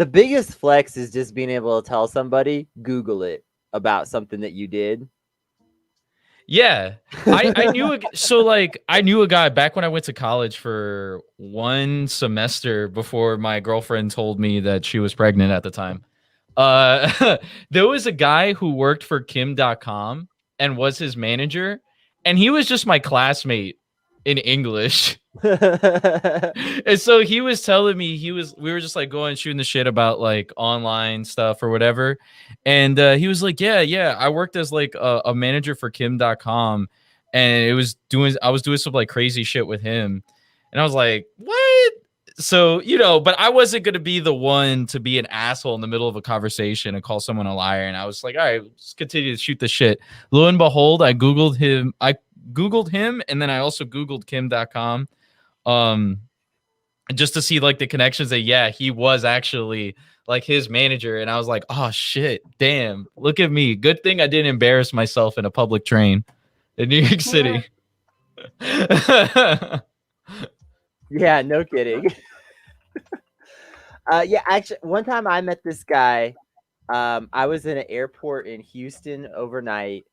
The biggest flex is just being able to tell somebody, Google it about something that you did. Yeah, I knew I knew a guy back when I went to college for 1 semester before my girlfriend told me that she was pregnant at the time. There was a guy who worked for Kim.com and was his manager, and he was just my classmate in English. And so he was telling me we were just like going shooting the shit about like online stuff or whatever. And he was like, yeah, I worked as like a manager for Kim.com, and I was doing some like crazy shit with him. And I was like, what? So, but I wasn't going to be the one to be an asshole in the middle of a conversation and call someone a liar. And I was like, all right, let's continue to shoot the shit. Lo and behold, I Googled him, and then I also Googled Kim.com. Just to see like the connections that he was actually like his manager. And I was like, oh shit, damn, look at me. Good thing I didn't embarrass myself in a public train in New York City. Yeah, no kidding. Actually, one time I met this guy. I was in an airport in Houston overnight,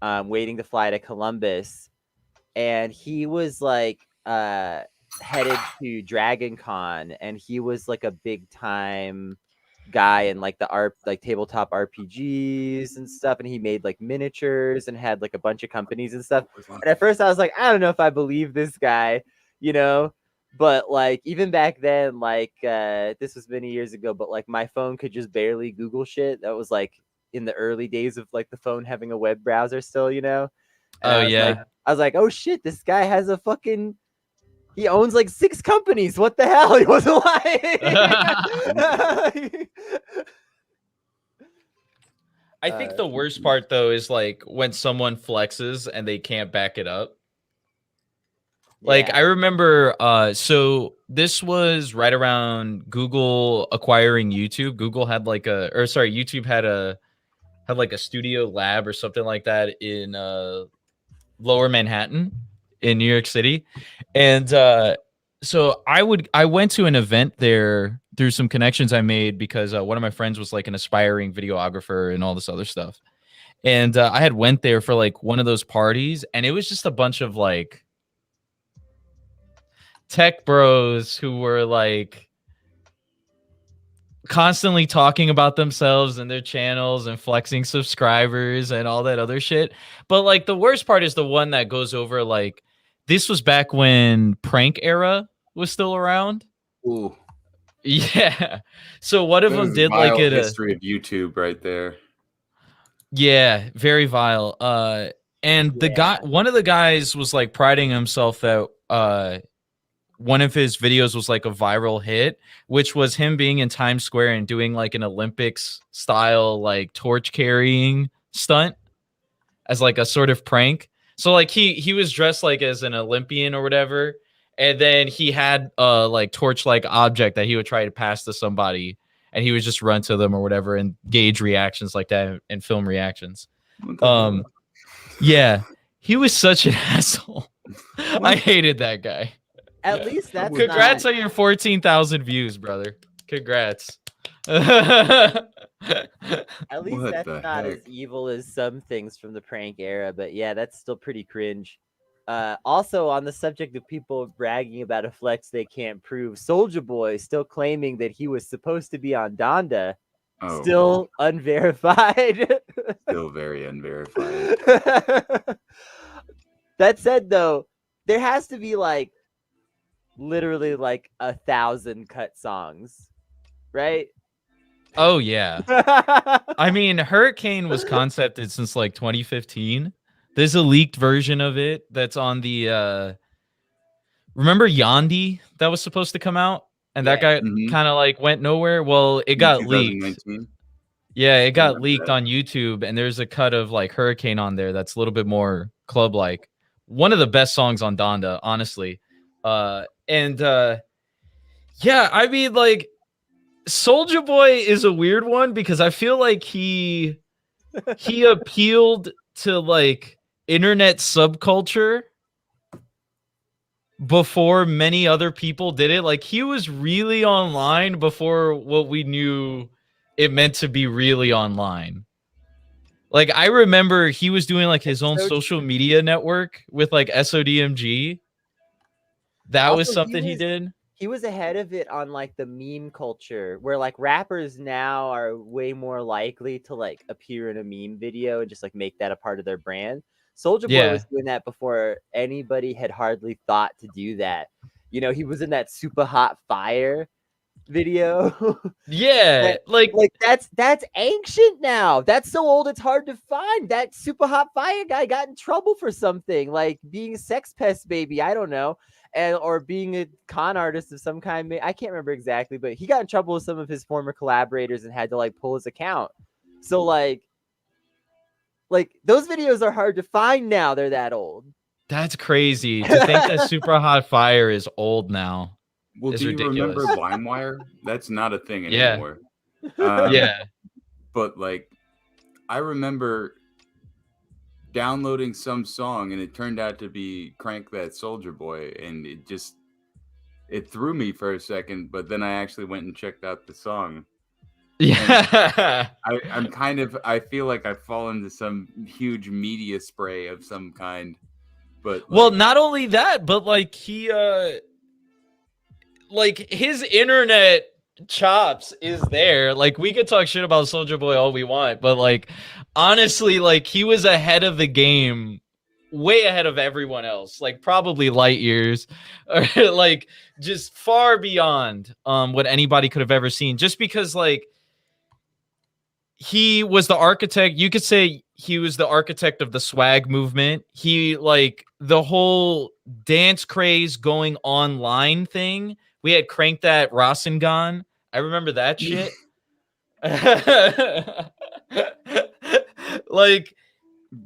waiting to fly to Columbus, and he was like headed to Dragon Con, and he was like a big time guy in like the like tabletop RPGs and stuff, and he made like miniatures and had like a bunch of companies and stuff. And at first I was like, I don't know if I believe this guy, but like even back then, like this was many years ago, but like my phone could just barely Google shit. That was like in the early days of like the phone having a web browser still, And I was like, oh shit, this guy has a fucking, he owns like 6 companies. What the hell? He wasn't lying. I think the worst part though is like when someone flexes and they can't back it up. Like I remember, so this was right around Google acquiring YouTube. Google had like YouTube had like a studio lab or something like that in Lower Manhattan in New York City. And so I went to an event there through some connections I made because one of my friends was like an aspiring videographer and all this other stuff. And I had went there for like one of those parties, and it was just a bunch of like tech bros who were like constantly talking about themselves and their channels and flexing subscribers and all that other shit. But like the worst part is the one that goes over like, this was back when prank era was still around. Ooh. Yeah. So one of them did like a history of YouTube right there. Yeah, very vile. And one of the guys was like priding himself that one of his videos was like a viral hit, which was him being in Times Square and doing like an Olympics style like torch carrying stunt as like a sort of prank. So like he was dressed like as an Olympian or whatever, and then he had like torch like object that he would try to pass to somebody, and he would just run to them or whatever and gauge reactions like that and film reactions. Yeah, he was such an asshole. I hated that guy. At least that's congrats on your 14,000 views, brother. Congrats. At least that's not as evil as some things from the prank era, but yeah, that's still pretty cringe. Also, on the subject of people bragging about a flex they can't prove, Soulja Boy still claiming that he was supposed to be on Donda, still unverified. Still very unverified. That said, though, there has to be like literally like 1,000 cut songs, right? Oh yeah. I mean, Hurricane was concepted since like 2015. There's a leaked version of it that's on the remember Yandhi that was supposed to come out, and that guy kind of like went nowhere. Well, it got leaked. Yeah, it got leaked on YouTube, and there's a cut of like Hurricane on there that's a little bit more club like. One of the best songs on Donda, honestly. Yeah, I mean, like, Soulja Boy is a weird one because I feel like he appealed to like internet subculture before many other people did it. Like he was really online before what we knew it meant to be really online. Like I remember he was doing like his own so social media network with like SODMG. That was Also, something he did. he was ahead of it on like the meme culture, where like rappers now are way more likely to like appear in a meme video and just like make that a part of their brand. Soulja Boy Yeah. was doing that before anybody had hardly thought to do that. You know, he was in that Super Hot Fire video. Yeah, like that's ancient now. That's so old it's hard to find. That Super Hot Fire guy got in trouble for something, like being a sex pest baby, I don't know, and or being a con artist of some kind. I can't remember exactly, but he got in trouble with some of his former collaborators and had to like pull his account. So like those videos are hard to find now. They're that old. that's crazy to think that Super Hot Fire is old now. Well, It's do you remember ridiculous. LimeWire? That's not a thing Yeah. anymore. Yeah. But like, I remember downloading some song and it turned out to be Crank That Soulja Boy, and it threw me for a second, but then I actually went and checked out the song. Yeah. I feel like I've fallen into some huge media spray of some kind. But Well, not only that, but like he like his internet chops is there. Like we could talk shit about Soulja Boy all we want, but like honestly, like he was ahead of the game, way ahead of everyone else, like probably light years, or like just far beyond what anybody could have ever seen. Just because like he was the architect, you could say he was the architect of the swag movement. He like the whole dance craze going online thing. We had Crank That Rasengan. I remember that shit. Like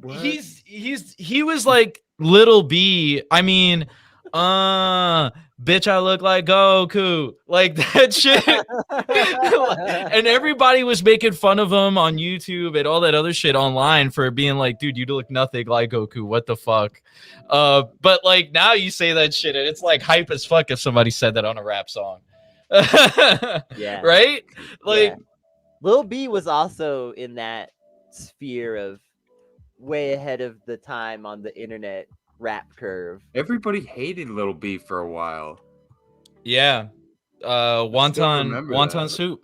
what? he was like Little B. I mean, bitch, I look like Goku. Like that shit. And everybody was making fun of him on YouTube and all that other shit online for being like, dude, you look nothing like Goku. What the fuck? But like now you say that shit and it's like hype as fuck if somebody said that on a rap song. Yeah. Right? Like Yeah. Lil B was also in that sphere of way ahead of the time on the internet rap curve. Everybody hated Little B for a while. yeah. Wonton remember wonton that. soup.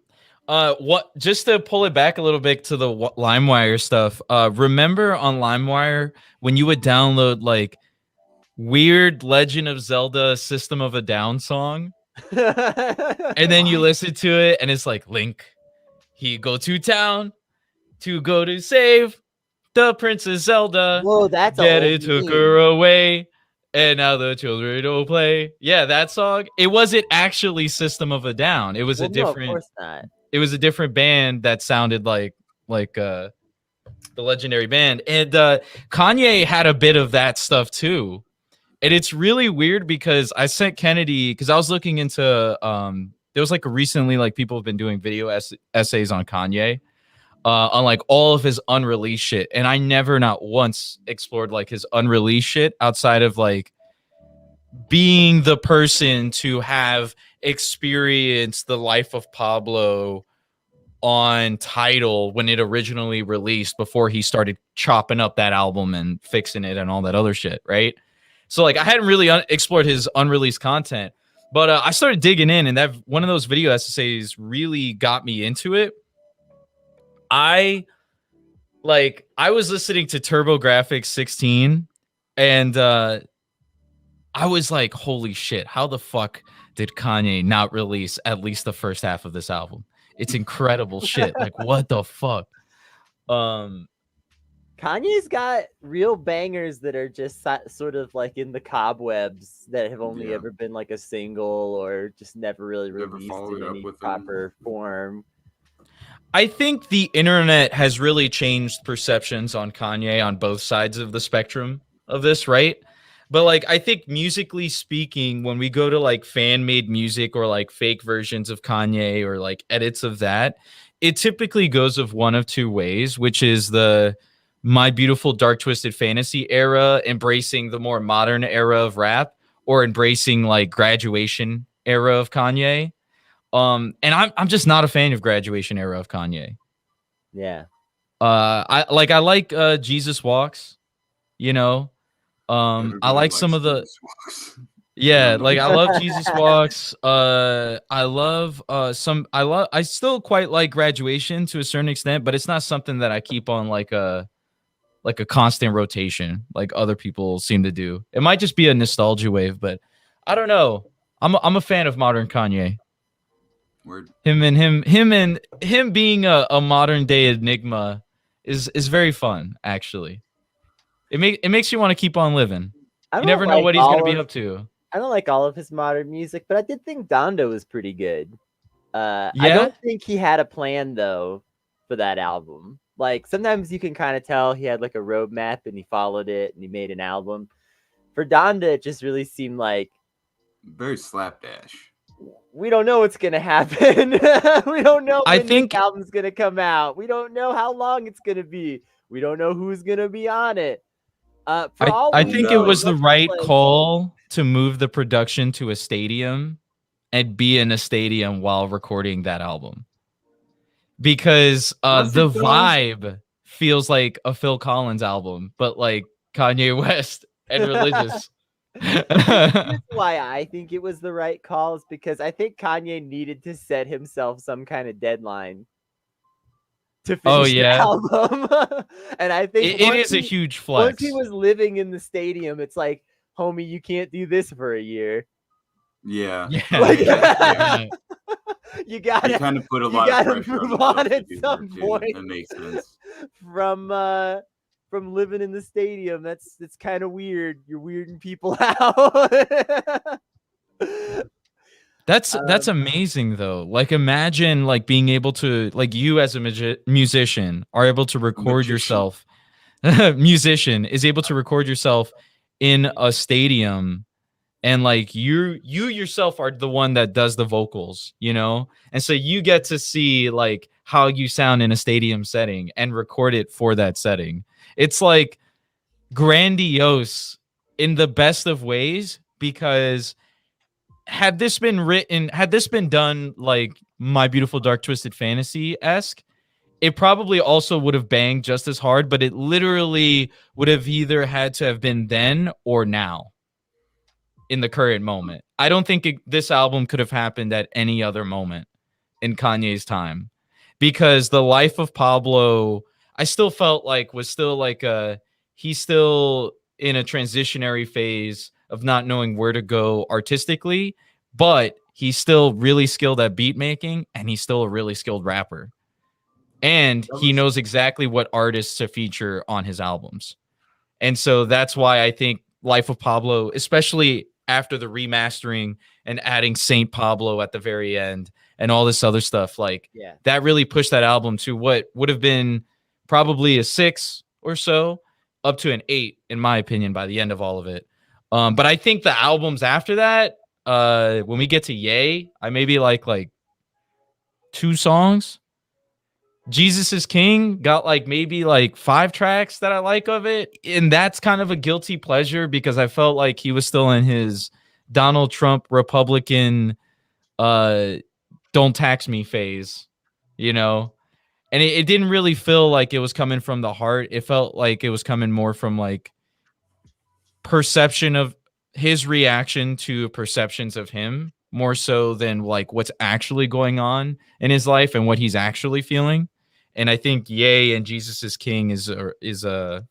What just to pull it back a little bit to the LimeWire stuff. Remember on LimeWire when you would download like weird Legend of Zelda System of a Down song, and then you listen to it, and it's like Link, he go to town to go to save the Princess Zelda. Whoa, that's Get a it took her away, and now the children don't play. Yeah, that song. It wasn't actually System of a Down. It was a different. No, of course not. It was a different band that sounded like the legendary band, and Kanye had a bit of that stuff too. And it's really weird because I sent Kennedy because I was looking into there was like recently like people have been doing video essays on Kanye. On like all of his unreleased shit, and I never not once explored like his unreleased shit outside of like being the person to have experienced the life of Pablo on Tidal when it originally released before he started chopping up that album and fixing it and all that other shit, right? So like I hadn't really explored his unreleased content, but I started digging in, and that one of those video essays really got me into it. I was listening to TurboGrafx 16 and I was like, holy shit, how the fuck did Kanye not release at least the first half of this album? It's incredible shit. Like, what the fuck? Kanye's got real bangers that are just sort of like in the cobwebs that have only ever been like a single or just never really released in any proper form. I think the internet has really changed perceptions on Kanye on both sides of the spectrum of this, right? But like, I think musically speaking, when we go to like fan-made music or like fake versions of Kanye or like edits of that, it typically goes of one of two ways, which is the My Beautiful Dark Twisted Fantasy era embracing the more modern era of rap, or embracing like graduation era of Kanye. And I'm just not a fan of graduation era of Kanye. Yeah. I like Jesus Walks, you know. I Everybody like some likes of the Jesus Walks. yeah, No, like I no. love Jesus Walks. I love I still quite like Graduation to a certain extent, but it's not something that I keep on like a constant rotation like other people seem to do. It might just be a nostalgia wave, but I don't know. I'm a fan of modern Kanye. Word. Him being a modern day enigma is very fun, actually. It makes you want to keep on living. I You don't never know like what he's gonna all be of up to. I don't like all of his modern music, but I did think Donda was pretty good. I Yeah? don't think he had a plan though for that album. Like sometimes you can kind of tell he had like a roadmap and he followed it and he made an album. For Donda, it just really seemed like Very slapdash. we don't know what's gonna happen. We don't know I when think- this album's gonna come out. We don't know how long it's gonna be. We don't know who's gonna be on it. For all I we think it know, was the let's right like- call to move the production to a stadium and be in a stadium while recording that album. Because Plus the it does. vibe feels like a Phil Collins album, but like Kanye West and religious. Here's why I think it was the right call is because I think Kanye needed to set himself some kind of deadline to finish Oh, the yeah. album. And I think It once is a he- huge once flex. he was living in the stadium, it's like, homie, you can't do this for a year. Yeah. Yeah. Like- Yeah. You He gotta kind of put a you lot of gotta pressure move on on himself at to do some that, too. point. That makes sense. From living in the stadium. That's kind of weird. You're weirding people out. That's amazing though. Like imagine like being able to like you as a musician are able to record Magician. yourself. Musician is able to record yourself in a stadium and like you yourself are the one that does the vocals, you know? And so you get to see like how you sound in a stadium setting and record it for that setting. It's like grandiose in the best of ways because had this been done like My Beautiful Dark Twisted Fantasy-esque, it probably also would have banged just as hard, but it literally would have either had to have been then or now in the current moment. I don't think this album could have happened at any other moment in Kanye's time because the life of Pablo, I still felt like was still like he's still in a transitionary phase of not knowing where to go artistically, but he's still really skilled at beat making and he's still a really skilled rapper. And he knows exactly what artists to feature on his albums. And so that's why I think Life of Pablo, especially after the remastering and adding Saint Pablo at the very end and all this other stuff, like Yeah. that really pushed that album to what would have been probably a 6 or so, up to an 8, in my opinion, by the end of all of it. But I think the albums after that, when we get to Yay, I maybe like 2 songs. Jesus is King got like maybe like 5 tracks that I like of it. And that's kind of a guilty pleasure because I felt like he was still in his Donald Trump Republican don't tax me phase, you know? And it didn't really feel like it was coming from the heart. It felt like it was coming more from like perception of his reaction to perceptions of him more so than like what's actually going on in his life and what he's actually feeling. And I think Yay and Jesus is King is a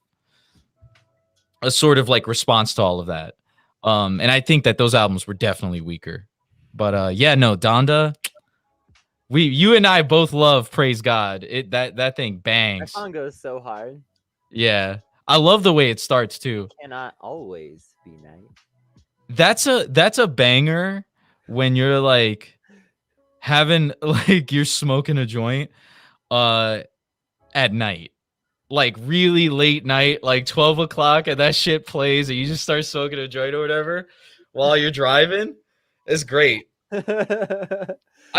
sort of like response to all of that. And I think that those albums were definitely weaker. But yeah, no, Donda, you and I both love Praise God. That thing That bangs. song goes so hard. Yeah. I love the way it starts too. Cannot always be nice. That's a banger when you're like having like you're smoking a joint at night, like really late night, like 12 o'clock, and that shit plays and you just start smoking a joint or whatever while you're driving. It's great. I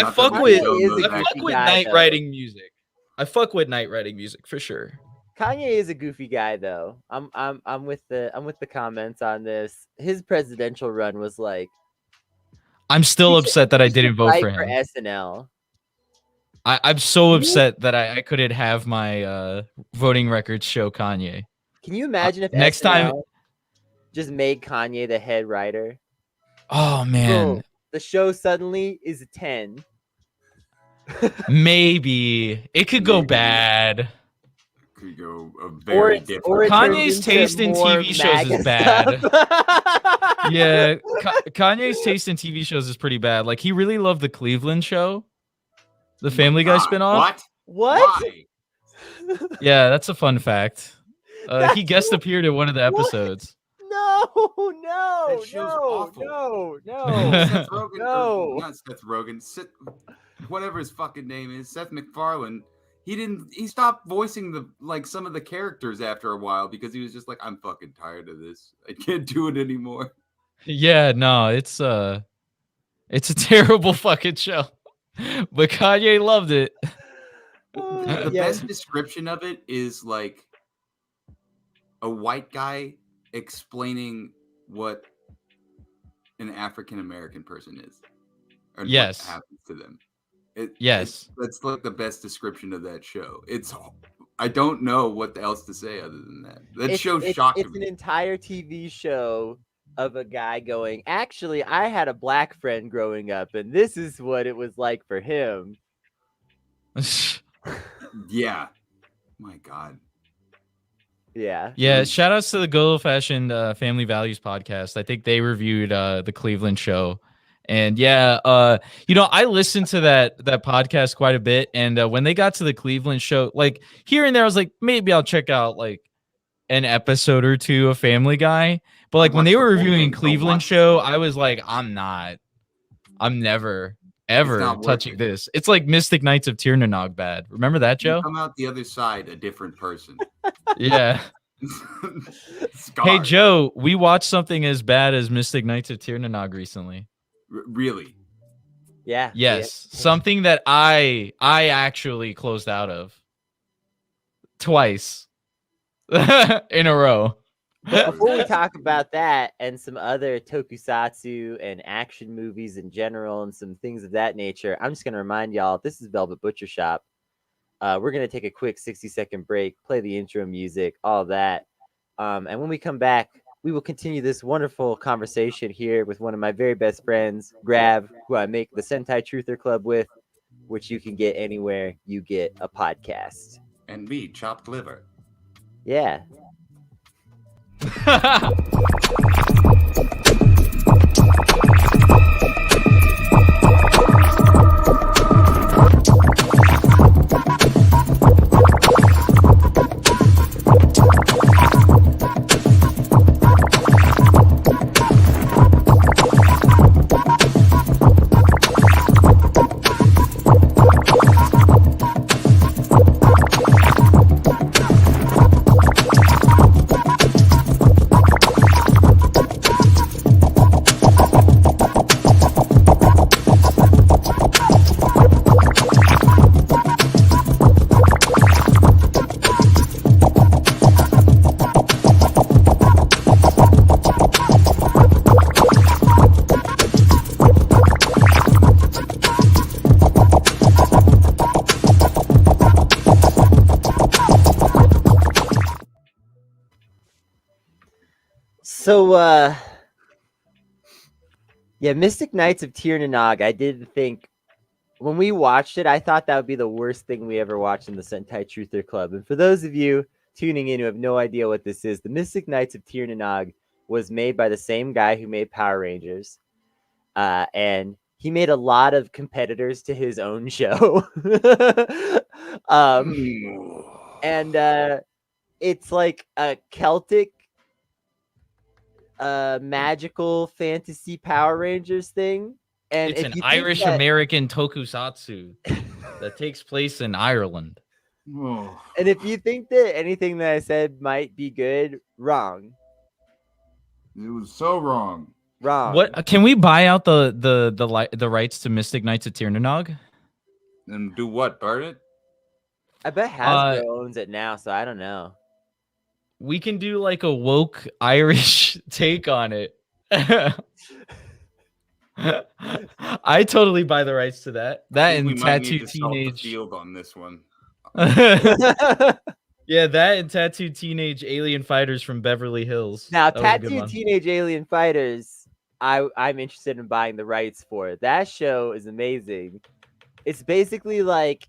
Not fuck that with Kanye is a I fuck creepy with guy, night though. writing music. I fuck with night writing music for sure. Kanye is a goofy guy, though. I'm with the comments on this. His presidential run was like. I'm still upset that I he should didn't vote fight for him. SNL. I'm so upset that I couldn't have my voting records show Kanye. Can you imagine if next SNL time just made Kanye the head writer? Oh man, Boom. The show suddenly is a 10. maybe it could go bad. Could go a very different. Or it Kanye's turns into taste in more TV shows MAGA is bad. stuff. Yeah, Kanye's taste in TV shows is pretty bad. Like he really loved the Cleveland Show, the Family Guy spinoff. What? Why? Yeah, that's a fun fact. He guest appeared in one of the episodes. No, That show's awful. no. Seth Rogen, No. not Seth Rogen. Whatever his fucking name is, Seth MacFarlane. He stopped voicing some of the characters after a while because he was just like, I'm fucking tired of this. I can't do it anymore. Yeah, no, it's a terrible fucking show. But Kanye loved it. The best description of it is like a white guy explaining what an African American person is. Or yes. what happens to them. Yes. That's like the best description of that show. I don't know what else to say other than that. That show shocked me. It's an entire TV show of a guy going, actually, I had a black friend growing up, and this is what it was like for him. Yeah. My God. Yeah. Yeah. Shout outs to the Good Old Fashioned Family Values podcast. I think they reviewed the Cleveland show. And yeah, I listened to that podcast quite a bit. And when they got to the Cleveland show, like here and there, I was like, maybe I'll check out like an episode or two of Family Guy. But like when they were reviewing Cleveland show, I was like, I'm never, ever touching this. It's like Mystic Knights of Tir-na-Nog bad. Remember that, Joe? You come out the other side a different person. Yeah. Hey, Joe, we watched something as bad as Mystic Knights of Tir-na-Nog recently. Really? Yeah. Yes. Yeah. Something that I actually closed out of twice in a row. Before we talk about that and some other tokusatsu and action movies in general and some things of that nature, I'm just going to remind y'all, this is Velvet Butcher Shop. We're going to take a quick 60-second break, play the intro music, all of that. And when we come back, we will continue this wonderful conversation here with one of my very best friends, Grav, who I make the Sentai Truther Club with, which you can get anywhere you get a podcast. And me, chopped liver. Yeah. So, yeah, Mystic Knights of Tir-na-Nog, I did think, when we watched it, I thought that would be the worst thing we ever watched in the Sentai Truther Club. And for those of you tuning in who have no idea what this is, the Mystic Knights of Tir-na-Nog was made by the same guy who made Power Rangers. And he made a lot of competitors to his own show. And it's like a Celtic magical fantasy Power Rangers thing. And it's an Irish American tokusatsu that takes place in Ireland. And if you think that anything that I said might be good, wrong. It was so wrong. Wrong. What can we buy out the rights to Mystic Knights of Tir-na-Nog? And do what? Burn it? I bet Hasbro owns it now, so I don't know. We can do like a woke Irish take on it. I totally buy the rights to that. That I think we and might need Tattoo to salt the Teenage. field on this one. Yeah, that and Tattoo Teenage Alien Fighters from Beverly Hills. Now, That was a good Tattoo one. Teenage Alien Fighters, I'm interested in buying the rights for it. That show is amazing. It's basically like,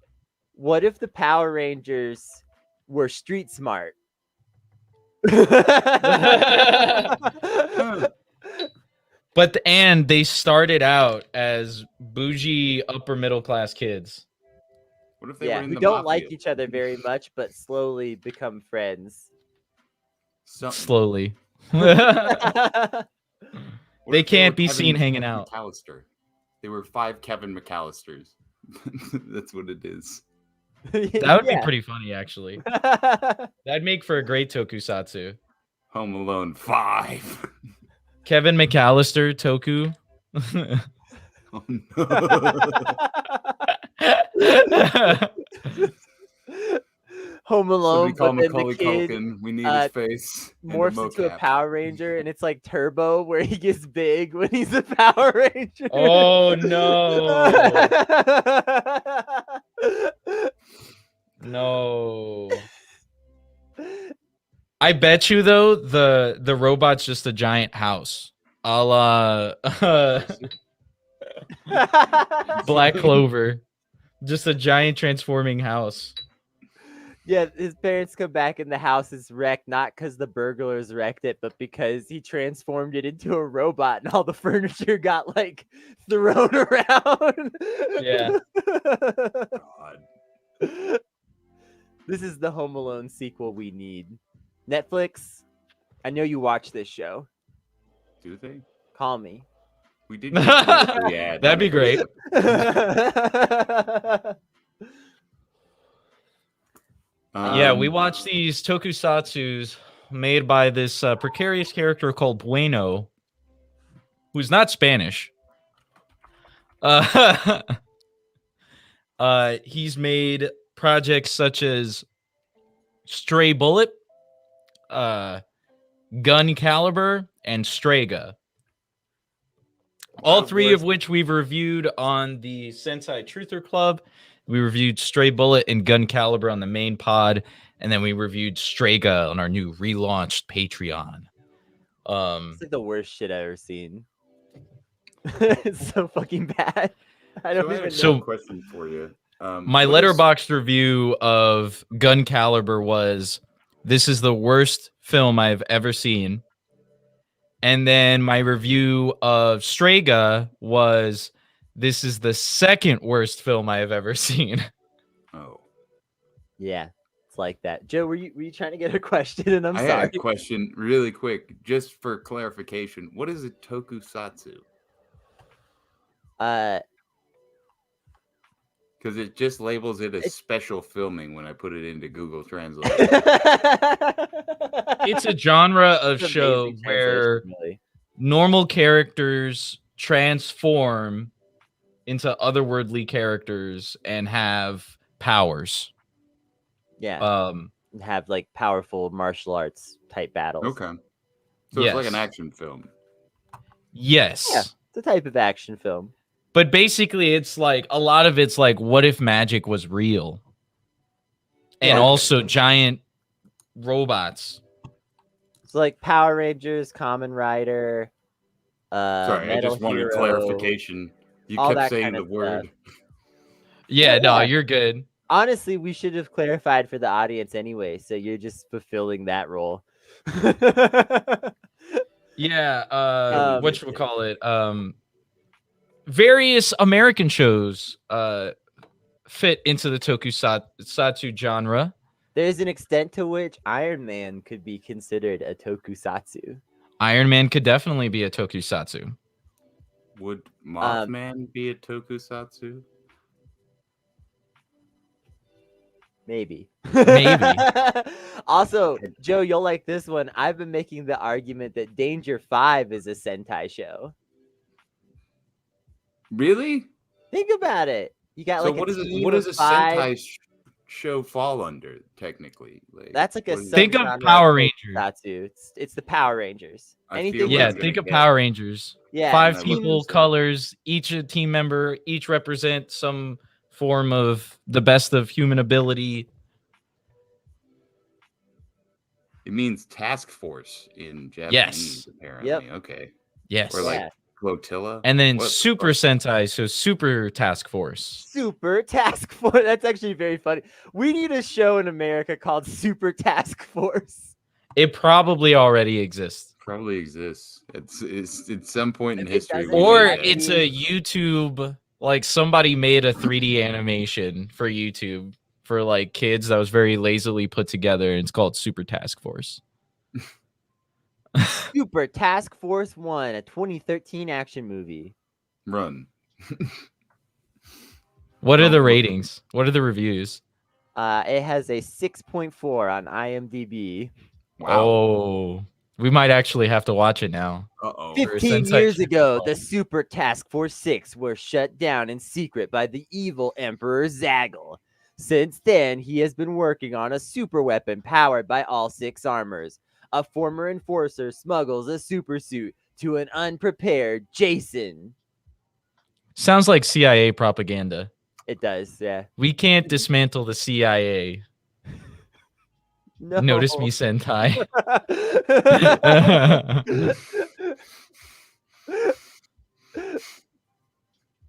what if the Power Rangers were street smart? And they started out as bougie upper middle class kids. What if they were in who the don't mafia? like each other very much, but slowly become friends. Slowly. What They if can't were be Kevin seen hanging out. McAllister? They were 5 Kevin McAllisters. That's what it is. That would be pretty funny, actually. That'd make for a great tokusatsu. Home Alone 5. Kevin McAllister, Toku. Oh, no. Home Alone, Somebody call but then Macaulay the kid Culkin. We need his face. and the morphs into a mocap. Power Ranger, and it's like Turbo, where he gets big when he's a Power Ranger. Oh no. No. I bet you though the robot's just a giant house. A la Black Clover. Just a giant transforming house. Yeah, his parents come back and the house is wrecked, not because the burglars wrecked it, but because he transformed it into a robot and all the furniture got like thrown around. Yeah. God. This is the Home Alone sequel we need. Netflix, I know you watch this show. Do they? Call me. We did. Yeah, That'd be great. Yeah, we watched these tokusatsus made by this precarious character called Bueno, who's not Spanish. He's made projects such as Stray Bullet, Gun Caliber, and Strega. All three of which we've reviewed on the Sentai Truther Club. We reviewed Stray Bullet and Gun Caliber on the main pod, and then we reviewed Strega on our new relaunched Patreon. It's like the worst shit I've ever seen. It's so fucking bad. I don't even know. So, a question for you. My Letterboxd review of Gun Caliber was, "This is the worst film I've ever seen." And then my review of Strega was, "This is the second worst film I have ever seen." Oh. Yeah, it's like that. Joe, were you trying to get a question? And I had a question really quick, just for clarification. What is a tokusatsu? Because it just labels it as special filming when I put it into Google Translate. It's a genre of show where normal characters transform into otherworldly characters and have powers. Yeah. Have like powerful martial arts type battles. Okay. So it's like an action film. Yes. Yeah, it's a type of action film. But basically, it's like a lot of it's like, what if magic was real? And also giant robots. It's like Power Rangers, Kamen Rider. Sorry, Metal I just wanted Hero, clarification. You all kept that saying kind the of word. stuff. Yeah, no, you're good. Honestly, we should have clarified for the audience anyway, so you're just fulfilling that role. Yeah, whatchamacallit? Various American shows fit into the tokusatsu genre. There's an extent to which Iron Man could be considered a tokusatsu. Iron Man could definitely be a tokusatsu. Would Mothman be a tokusatsu? Maybe. Maybe. Also, Joe, you'll like this one. I've been making the argument that Danger 5 is a Sentai show. Really? Think about it. You got So like what a is it? team What is of a 5. Sentai? show fall under technically? Like, That's like a what is Think it? of subgenre Power Tokusatsu. Rangers. It's the Power Rangers. I Anything feel with Yeah, we're gonna think of get- Power Rangers. yeah, 5 teams- people, colors, each a team member, each represent some form of the best of human ability. It means task force in Japanese, Yes. apparently. Yep. Okay. Yes. Or like Yeah. flotilla. And then What the Super fuck? Sentai, so Super Task Force. Super Task Force. That's actually very funny. We need a show in America called Super Task Force. It probably already exists. Probably exists. It's some point in If it history. doesn't, we Or need that. it's a YouTube, like somebody made a 3D animation for YouTube for like kids that was very lazily put together, and it's called Super Task Force. Super Task Force 1, a 2013 action movie. Run. What are Oh, the look. ratings? What are the reviews? It has a 6.4 on IMDb. Wow. Oh, we might actually have to watch it now. Uh-oh. 15 Sentai years Kids ago, Club. the Super Task Force 6 were shut down in secret by the evil Emperor Zaggle. Since then, he has been working on a super weapon powered by all 6 armors. A former enforcer smuggles a super suit to an unprepared Jason. Sounds like CIA propaganda. It does, yeah. We can't dismantle the CIA. No. Notice me, Sentai.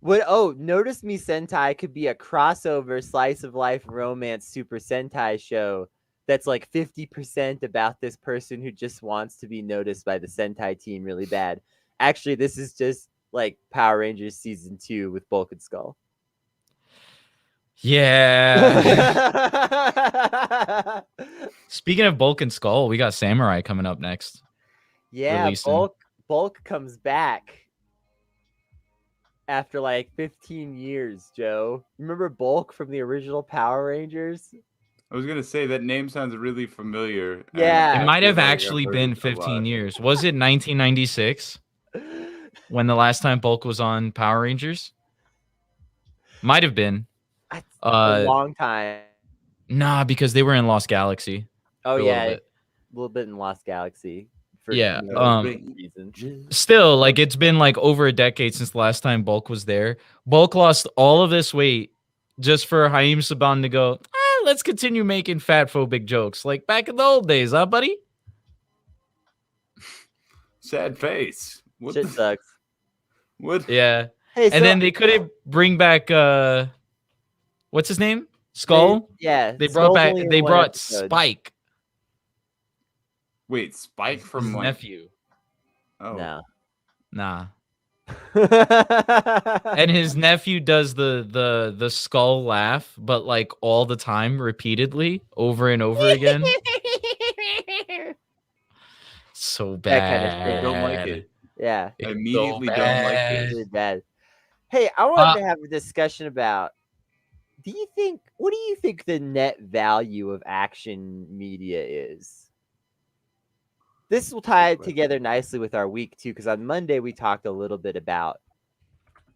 What? Oh, Notice Me Sentai could be a crossover slice of life romance Super Sentai show that's like 50% about this person who just wants to be noticed by the Sentai team really bad. Actually, this is just like Power Rangers season 2 with Bulk and Skull. Yeah. Speaking of Bulk and Skull, we got Samurai coming up next. Yeah, Releasing. Bulk comes back after like 15 years, Joe. Remember Bulk from the original Power Rangers? I was gonna say that name sounds really familiar. and Yeah. I It might feel have like I've actually heard been it a 15 lot. years. Was it 1996 when the last time Bulk was on Power Rangers? Might have been. That's a Uh, long time. Nah, because they were in Lost Galaxy. Oh for a little yeah, bit. a little bit in Lost Galaxy. For, Yeah, reasons. Still, like it's been like over a decade since the last time Bulk was there. Bulk lost all of this weight just for Haim Saban to go, let's continue making fat phobic jokes like back in the old days, huh, buddy? Sad face. What? Shit sucks. What? Yeah. Hey, And then they couldn't bring back what's his name? Skull? Yeah, They Skull's brought back only in they one brought episode. Spike, Wait, Spike his from like, nephew. Oh, No. Nah. And his nephew does the skull laugh, but like all the time, repeatedly, over and over again. So That kind bad. of shit. I don't like it. Yeah, I It's immediately so don't like bad. it. really bad. Hey, I wanted to have a discussion about. What do you think the net value of action media is? This will tie Good together nicely with our week too, because on Monday we talked a little bit about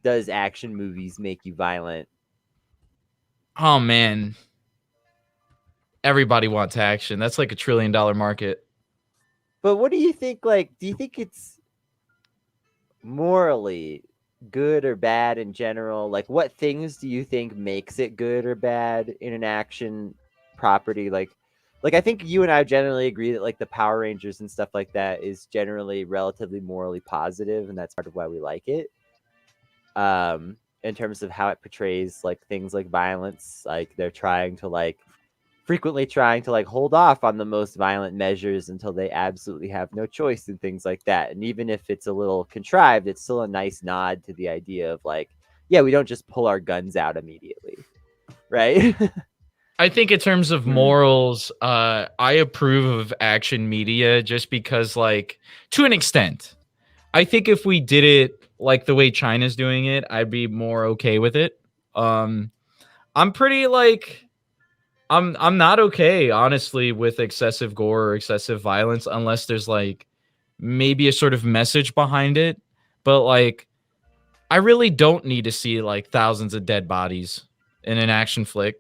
does action movies make you violent? Oh man. Everybody wants action. That's like $1 trillion market. But what do you think? Like, do you think it's morally good or bad in general? Like, what things do you think makes it good or bad in an action property? Like I think you and I generally agree that like the Power Rangers and stuff like that is generally relatively morally positive, and that's part of why we like it. In terms of how it portrays like things like violence, like they're frequently trying to hold off on the most violent measures until they absolutely have no choice and things like that. And even if it's a little contrived, it's still a nice nod to the idea of we don't just pull our guns out immediately, right? I think in terms of morals, I approve of action media just because, like, to an extent. I think if we did it like the way China's doing it, I'd be more okay with it. I'm pretty I'm not okay, honestly, with excessive gore or excessive violence unless there's like maybe a sort of message behind it. But like, I really don't need to see like thousands of dead bodies in an action flick.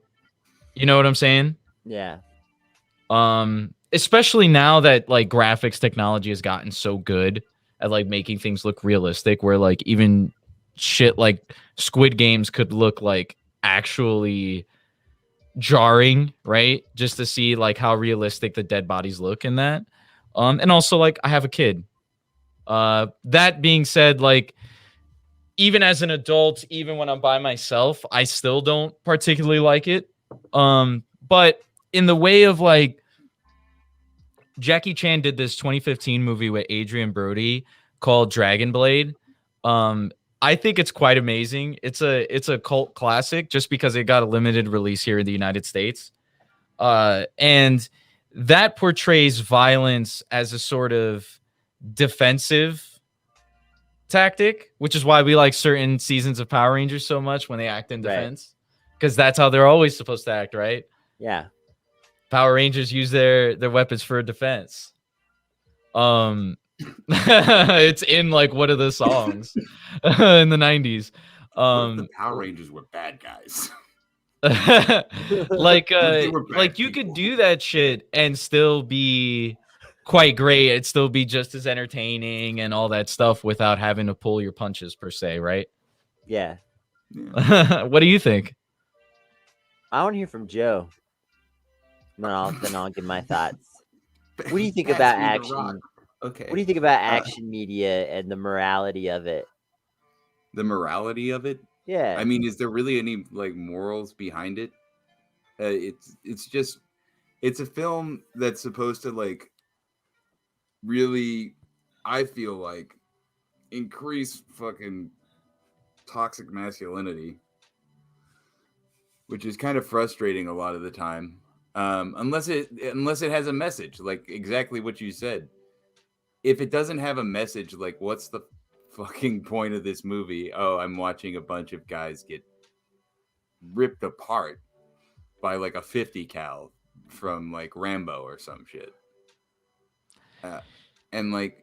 You know what I'm saying? Yeah. Especially now that like graphics technology has gotten so good at like making things look realistic, where like even shit like Squid Games could look like actually jarring, right? Just to see like how realistic the dead bodies look in that. And also like I have a kid. That being said, like even as an adult, even when I'm by myself, I still don't particularly like it. But in the way of like Jackie Chan did this 2015 movie with Adrian Brody called Dragon Blade. I think it's quite amazing. It's a cult classic just because it got a limited release here in the United States. And that portrays violence as a sort of defensive tactic, which is why we like certain seasons of Power Rangers so much when they act in Right. defense, because that's how they're always supposed to act, right? Yeah. Power Rangers use their weapons for defense. It's in like one of the songs in the 90s. What if the Power Rangers were bad guys? like They were bad like you could people. do that shit and still be quite great. It'd still be just as entertaining and all that stuff without having to pull your punches per se, right? Yeah. Yeah. What do you think? I want to hear from Joe. Then I'll give my thoughts. What do you think Pass about me the action? rock. Okay. What do you think about action media and the morality of it? The morality of it? Yeah. I mean, is there really any like morals behind it? It's just it's a film that's supposed to like really, I feel like, increase fucking toxic masculinity, which is kind of frustrating a lot of the time. Unless it has a message, like exactly what you said. If it doesn't have a message, like what's the fucking point of this movie? Oh, I'm watching a bunch of guys get ripped apart by like a 50 cal from like Rambo or some shit. And like,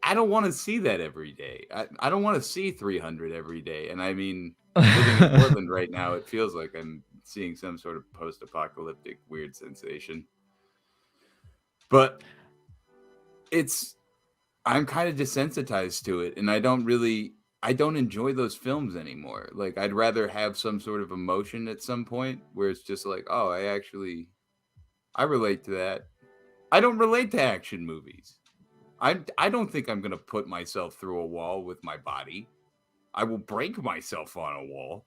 I don't want to see that every day. I don't want to see 300 every day. And I mean, living in Portland right now, it feels like I'm seeing some sort of post-apocalyptic weird sensation. But I'm kind of desensitized to it, and I don't enjoy those films anymore. Like, I'd rather have some sort of emotion at some point where it's just like, oh, I relate to that. I don't relate to action movies. I don't think I'm gonna put myself through a wall with my body. I will break myself on a wall.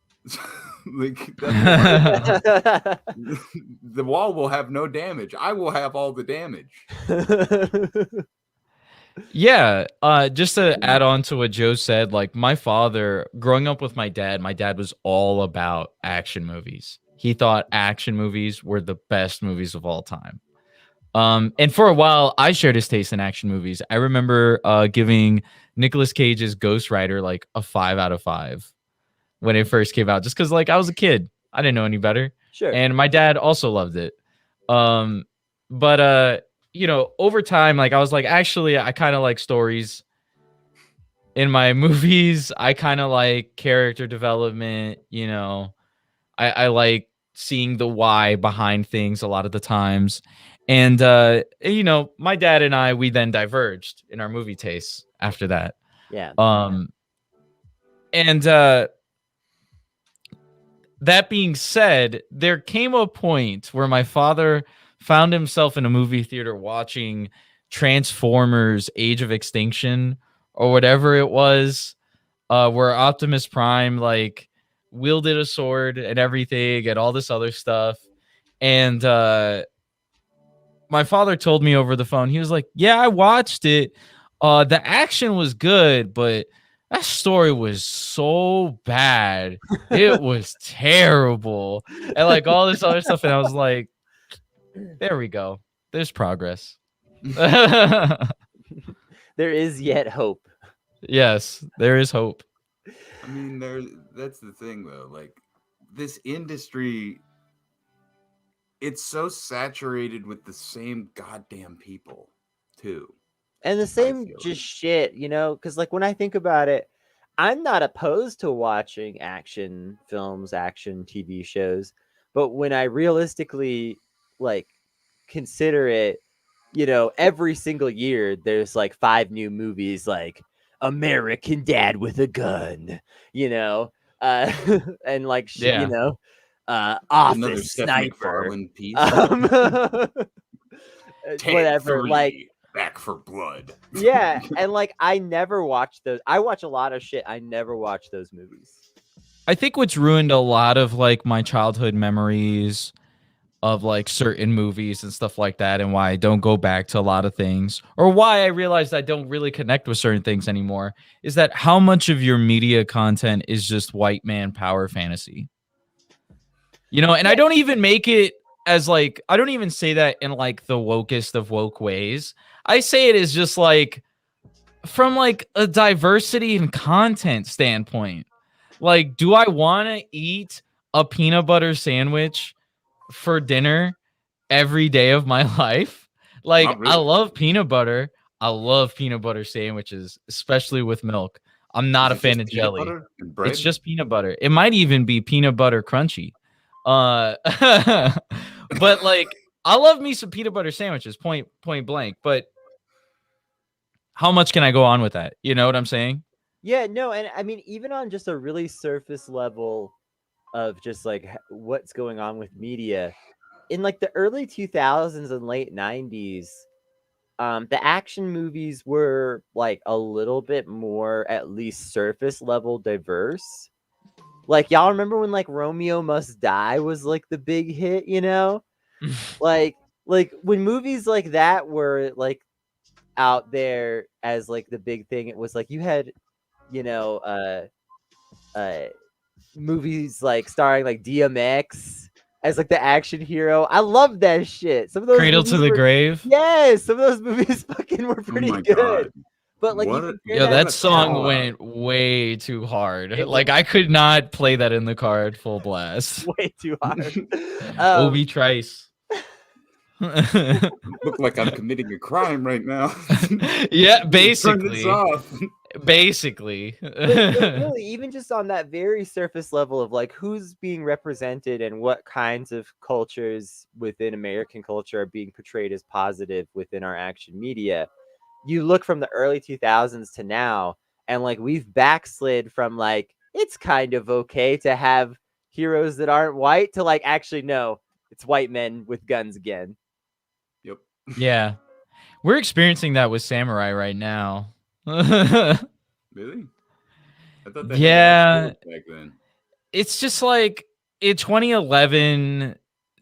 Like the wall will have no damage. I will have all the damage. Yeah, just to add on to what Joe said, like my father, growing up with my dad was all about action movies. He thought action movies were the best movies of all time. And for a while, I shared his taste in action movies. I remember giving Nicolas Cage's Ghost Rider like a 5 out of 5 when it first came out, just because like I was a kid, I didn't know any better. Sure. And my dad also loved it. But you know, over time, like I was like, actually, I kind of like stories in my movies. I kind of like character development. You know, I like seeing the why behind things a lot of the times. And you know, my dad and we then diverged in our movie tastes after that. Yeah. And that being said, there came a point where my father found himself in a movie theater watching Transformers Age of Extinction or whatever it was, where Optimus Prime like wielded a sword and everything and all this other stuff. And my father told me over the phone, he was like, yeah, I watched it. The action was good, but that story was so bad. It was terrible. And like all this other stuff. And I was like, there we go. There's progress. There is yet hope. Yes, there is hope. I mean, that's the thing though. Like this industry, it's so saturated with the same goddamn people too. And the same just shit, you know, because like when I think about it, I'm not opposed to watching action films, action TV shows, But when I realistically like consider it, you know, every single year there's like 5 new movies like American Dad with a Gun, you know, uh, and like you Yeah. know, Another Office Seth Sniper, MacFarlane piece. Ted whatever. 3, Like, Back for Blood. yeah, and like I never watched those. I watch a lot of shit. I never watch those movies. I think what's ruined a lot of like my childhood memories of like certain movies and stuff like that, and why I don't go back to a lot of things, or why I realized I don't really connect with certain things anymore, is that how much of your media content is just white man power fantasy. You know, and I don't even make it as like, I don't even say that in like the wokest of woke ways. I say it as just like from like a diversity and content standpoint. Like, do I want to eat a peanut butter sandwich for dinner every day of my life? Like, Not I really. love peanut butter. I love peanut butter sandwiches, especially with milk. I'm not a Is it fan just of peanut jelly. butter and bread? It's just peanut butter. It might even be peanut butter crunchy. But like, I love me some peanut butter sandwiches, point blank. But how much can I go on with that? You know what I'm saying? Yeah, no, and I mean, even on just a really surface level of just like what's going on with media in like the early 2000s and late 90s, the action movies were like a little bit more, at least surface level, diverse. Like, y'all remember when like Romeo Must Die was like the big hit, you know? like when movies like that were like out there as like the big thing, it was like you had, you know, uh movies like starring like DMX as like the action hero. I love that shit. Some of those Cradle to movies the were, Grave. yes, some of those movies fucking were Oh pretty my good. god. But like you What compare Yo, that that to song now, went way too hard. it Like, went I could not play that in the car at full blast. way too hard. Obi Trice. Look like I'm committing a crime right now. Yeah, Turn basically. this off. Basically. but really, even just on that very surface level of like who's being represented and what kinds of cultures within American culture are being portrayed as positive within our action media, you look from the early 2000s to now, and like we've backslid from like it's kind of okay to have heroes that aren't white to like actually no, it's white men with guns again. Yep. Yeah. We're experiencing that with Samurai right now. Really? I thought they Yeah. had back then. It's just like in 2011,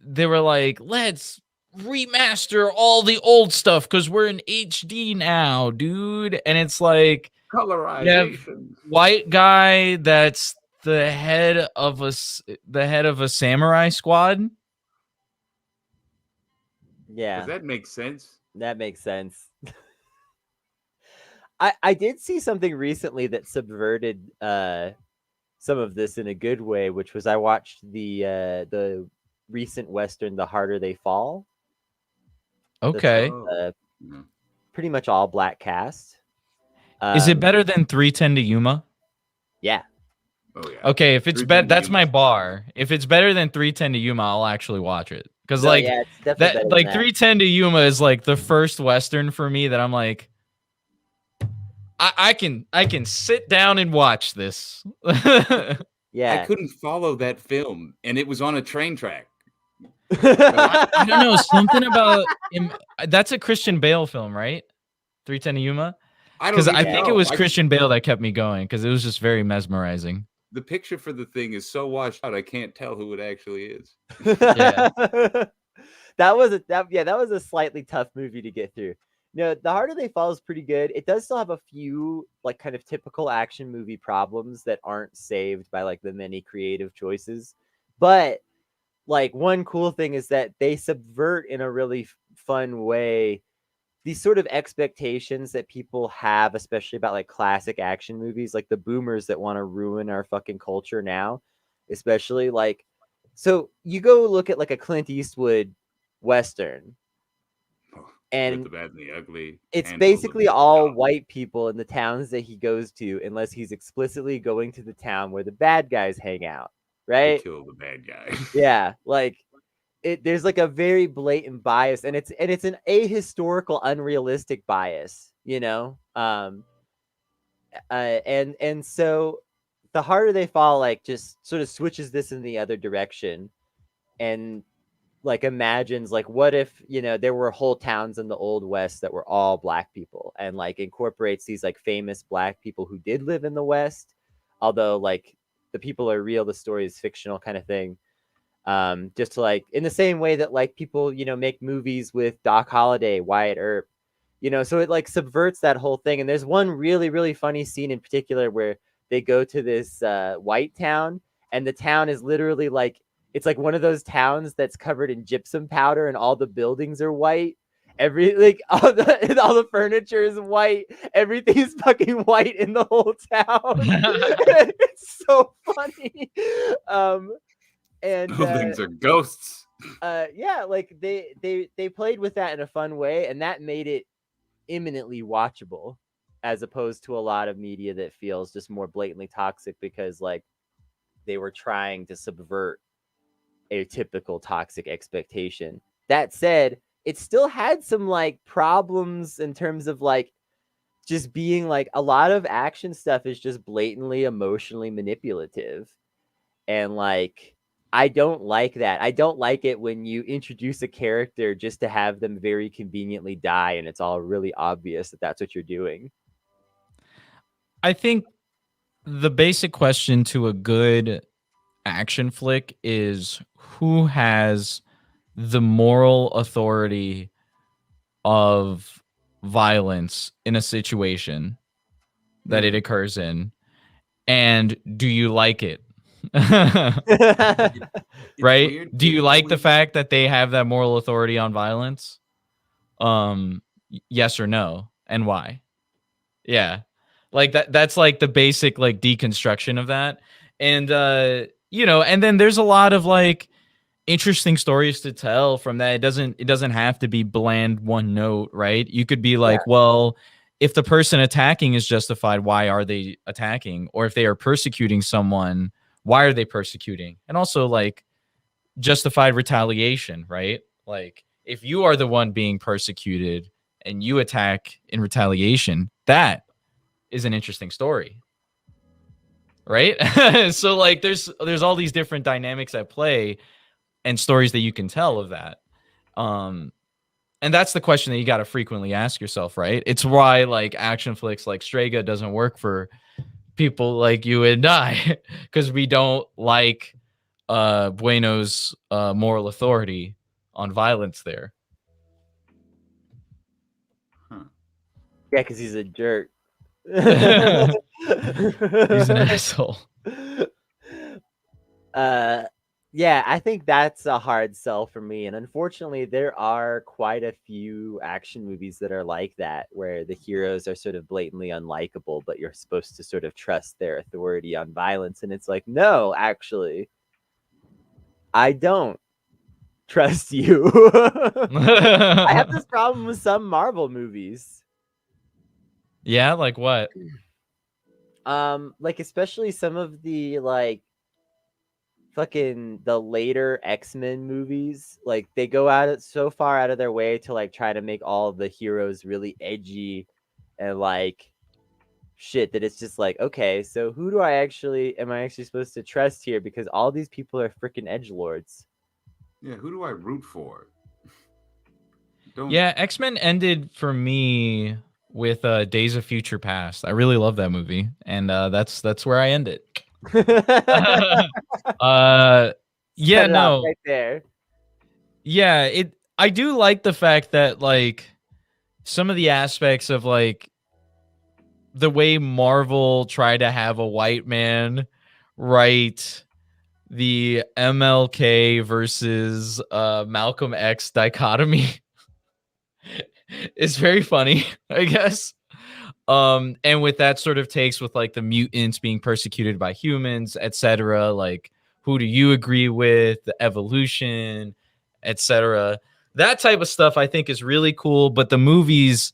they were like, let's remaster all the old stuff because we're in HD now, dude. And it's like, you have Colorization. white guy that's the head of a samurai squad. Yeah, Does that make sense? that makes sense. I did see something recently that subverted some of this in a good way, which was I watched the recent Western The Harder They Fall. Okay. No. Pretty much all black cast. Is it better than 310 to Yuma? Yeah. Oh yeah. Okay, if it's 310 better, to that's my Yuma's bar. If it's better than 310 to Yuma, I'll actually watch it. Because No, like yeah, it's definitely better that, than like that. 310 to Yuma is like the first Western for me that I'm like, I can sit down and watch this. Yeah. I couldn't follow that film, and it was on a train track. I don't know, something about him. That's a Christian Bale film, right? 310 to Yuma. I don't Because I even think it know. was Christian Bale that kept me going because it was just very mesmerizing. The picture for the thing is so washed out, I can't tell who it actually is. Yeah. that was a slightly tough movie to get through. No, The Harder They Fall is pretty good. It does still have a few like kind of typical action movie problems that aren't saved by like the many creative choices. But like one cool thing is that they subvert in a really fun way these sort of expectations that people have, especially about like classic action movies, like the boomers that want to ruin our fucking culture now, especially like, so you go look at like a Clint Eastwood Western, With and the bad and the ugly. it's Handful of basically Good all Job. white people in the towns that he goes to, unless he's explicitly going to the town where the bad guys hang out. right? kill the bad guy. Yeah, like there's like a very blatant bias, and it's an ahistorical, unrealistic bias, you know. And so the harder they fall, like, just sort of switches this in the other direction, and like imagines, like, what if, you know, there were whole towns in the old west that were all black people, and like incorporates these like famous black people who did live in the west, although like the people are real, the story is fictional, kind of thing. Just to, like, in the same way that like people, you know, make movies with Doc Holliday, Wyatt Earp, you know, so it like subverts that whole thing. And there's one really, really funny scene in particular where they go to this white town, and the town is literally like, it's like one of those towns that's covered in gypsum powder and all the buildings are white. Every like all the furniture is white. Everything's fucking white in the whole town. It's so funny. And Buildings are ghosts. yeah, like they played with that in a fun way, and that made it imminently watchable, as opposed to a lot of media that feels just more blatantly toxic because like they were trying to subvert a typical toxic expectation. That said, it still had some like problems in terms of like just being like, a lot of action stuff is just blatantly emotionally manipulative, and like I don't like that. I don't like it when you introduce a character just to have them very conveniently die, and it's all really obvious that that's what you're doing. I think the basic question to a good action flick is who has the moral authority of violence in a situation that it occurs in, and do you like it? Right? Weird. Do you like the fact that they have that moral authority on violence? Yes or no, and why? Yeah. Like that's like the basic like deconstruction of that. And you know, and then there's a lot of like interesting stories to tell from that. It doesn't have to be bland one note, right? You could be like, well, if the person attacking is justified, why are they attacking? Or if they are persecuting someone, why are they persecuting? And also like justified retaliation, right? Like if you are the one being persecuted and you attack in retaliation, that is an interesting story, right? So like there's all these different dynamics at play and stories that you can tell of that. And that's the question that you got to frequently ask yourself, right? It's why like action flicks like Strega doesn't work for people like you and I, because we don't like Bueno's moral authority on violence there. Huh. Yeah, because he's a jerk. He's an asshole. Yeah, I think that's a hard sell for me. And unfortunately, there are quite a few action movies that are like that, where the heroes are sort of blatantly unlikable, but you're supposed to sort of trust their authority on violence. And it's like, no, actually, I don't trust you. I have this problem with some Marvel movies. Yeah, like what? Like especially some of the like fucking the later X-Men movies, like they go out so far out of their way to like try to make all the heroes really edgy and like shit that it's just like, okay, so who am I actually supposed to trust here, because all these people are freaking edgelords. Yeah, who do I root for? Don't. Yeah, X-Men ended for me with Days of Future Past. I really love that movie, and that's where I end it. Yeah, no, right there. Yeah, I do like the fact that like some of the aspects of like the way Marvel tried to have a white man write the MLK versus Malcolm X dichotomy is very funny, I guess. And with that sort of takes with like the mutants being persecuted by humans, etc. Like, who do you agree with? The evolution, etc. That type of stuff I think is really cool. But the movies,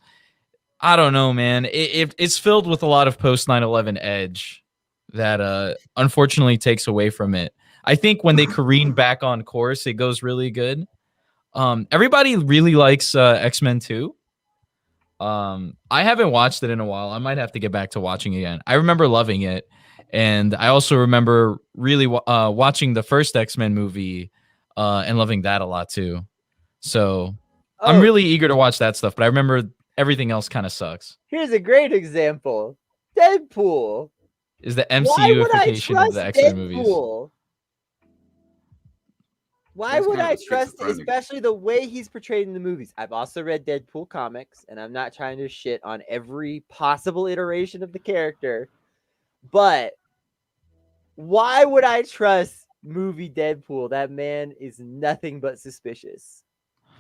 I don't know, man. It's filled with a lot of post 9/11 edge that unfortunately takes away from it. I think when they careen back on course, it goes really good. Everybody really likes X-Men 2. I haven't watched it in a while. I might have to get back to watching again. I remember loving it, and I also remember really watching the first X-Men movie and loving that a lot too. So I'm really eager to watch that stuff, but I remember everything else kind of sucks. Here's a great example. Deadpool. Is the MCU-ification of the X-Men movies. Why would I trust, especially the way he's portrayed in the movies? I've also read Deadpool comics, and I'm not trying to shit on every possible iteration of the character, but why would I trust movie Deadpool? That man is nothing but suspicious.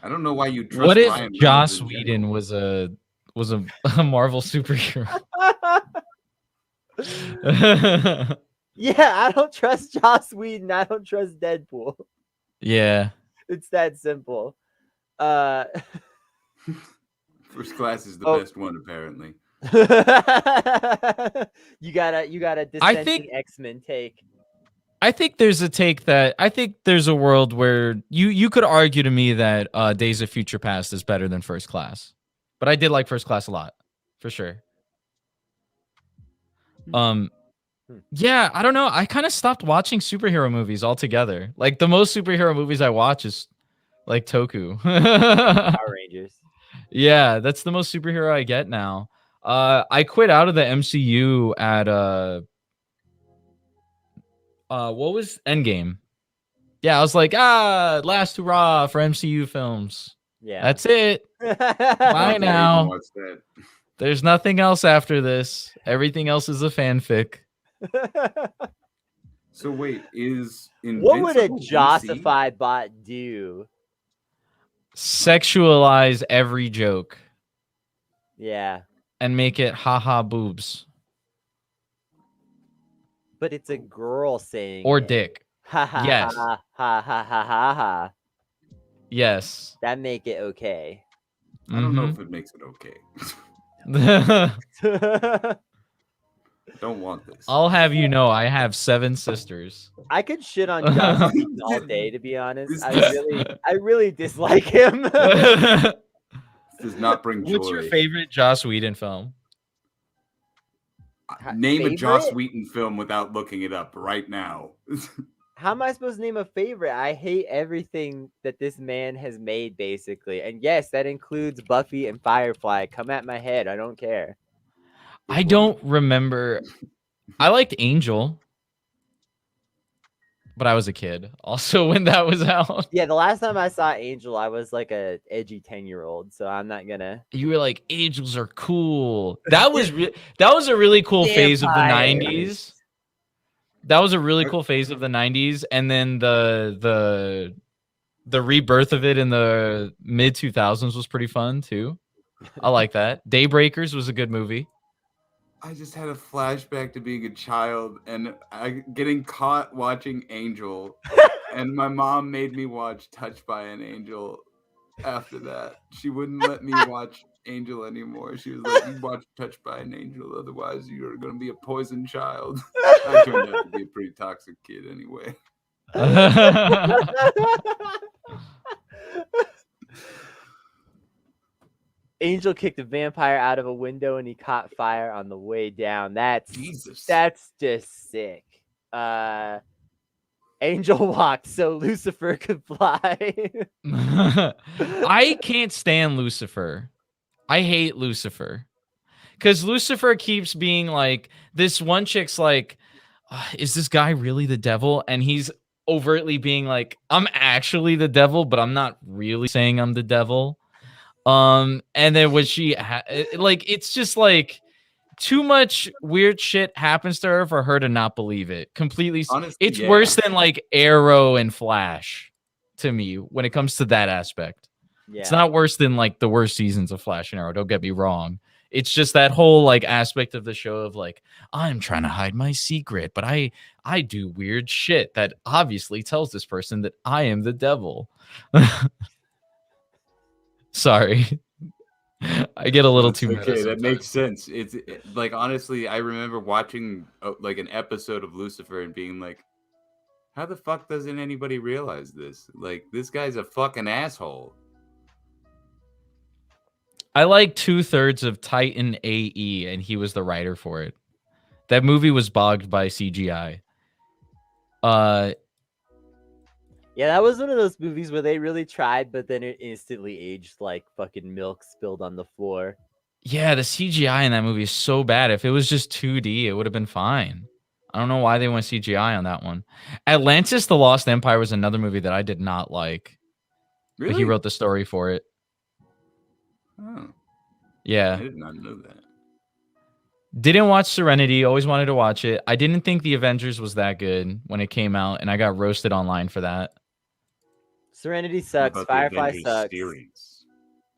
I don't know why you trust. What if Ryan Joss Whedon was a Marvel superhero? Yeah, I don't trust Joss Whedon. I don't trust Deadpool. Yeah, it's that simple. First Class is the best one, apparently. you got a dissenting X-Men take. I think there's a take that I think there's a world where you could argue to me that Days of Future Past is better than First Class, but I did like First Class a lot, for sure. Yeah, I don't know. I kind of stopped watching superhero movies altogether. Like the most superhero movies I watch is like Toku. Power Rangers. Yeah, that's the most superhero I get now. I quit out of the MCU at what was Endgame? Yeah, I was like, last hurrah for MCU films. Yeah. That's it. Bye now. There's nothing else after this. Everything else is a fanfic. So wait, is what would a Jossify bot do? Sexualize every joke. Yeah. And make it haha boobs. But it's a girl saying or it. Dick. Ha ha Yes. ha ha ha ha ha ha. Yes. That make it okay. I don't know if it makes it okay. Don't want this. I'll have you know, I have 7 sisters. I could shit on Joss Whedon all day, to be honest. I really dislike him. Does not bring joy. What's your favorite Joss Whedon film? Name a Joss Whedon film without looking it up right now. How am I supposed to name a favorite? I hate everything that this man has made, basically. And yes, that includes Buffy and Firefly. Come at my head. I don't care. I don't remember. I liked Angel, but I was a kid also when that was out. Yeah, the last time I saw Angel, I was like a edgy 10-year-old, so I'm not gonna. You were like, angels are cool. That was a really cool phase of the 90s. That was a really cool phase of the 90s, and then the rebirth of it in the mid 2000s was pretty fun too. I like that. Daybreakers was a good movie. I just had a flashback to being a child and getting caught watching Angel, and my mom made me watch Touched by an Angel. After that, she wouldn't let me watch Angel anymore. She was like, "You watch Touched by an Angel, otherwise you're going to be a poison child." I turned out to be a pretty toxic kid anyway. Angel kicked a vampire out of a window and he caught fire on the way down. That's just sick. Angel walked so Lucifer could fly. I can't stand Lucifer. I hate Lucifer. Because Lucifer keeps being like, this one chick's like, is this guy really the devil? And he's overtly being like, I'm actually the devil, but I'm not really saying I'm the devil. And then when she like, it's just like too much weird shit happens to her for her to not believe it completely. Honestly, it's worse than like Arrow and Flash to me when it comes to that aspect. Yeah. It's not worse than like the worst seasons of Flash and Arrow. Don't get me wrong. It's just that whole like aspect of the show of like, I'm trying to hide my secret, but I do weird shit that obviously tells this person that I am the devil. Sorry. I get a little too mad. Okay, that makes sense. It's like, honestly, I remember watching like an episode of Lucifer and being like, How the fuck doesn't anybody realize this? Like, this guy's a fucking asshole. I like 2/3 of Titan AE, and he was the writer for it. That movie was bogged by CGI. Yeah, that was one of those movies where they really tried, but then it instantly aged like fucking milk spilled on the floor. Yeah, the CGI in that movie is so bad. If it was just 2D, it would have been fine. I don't know why they went CGI on that one. Atlantis: The Lost Empire was another movie that I did not like. Really? But he wrote the story for it. Oh, I Yeah. did not know that. Didn't watch Serenity. Always wanted to watch it. I didn't think The Avengers was that good when it came out, and I got roasted online for that. Serenity What sucks. about the Firefly Avengers sucks. series?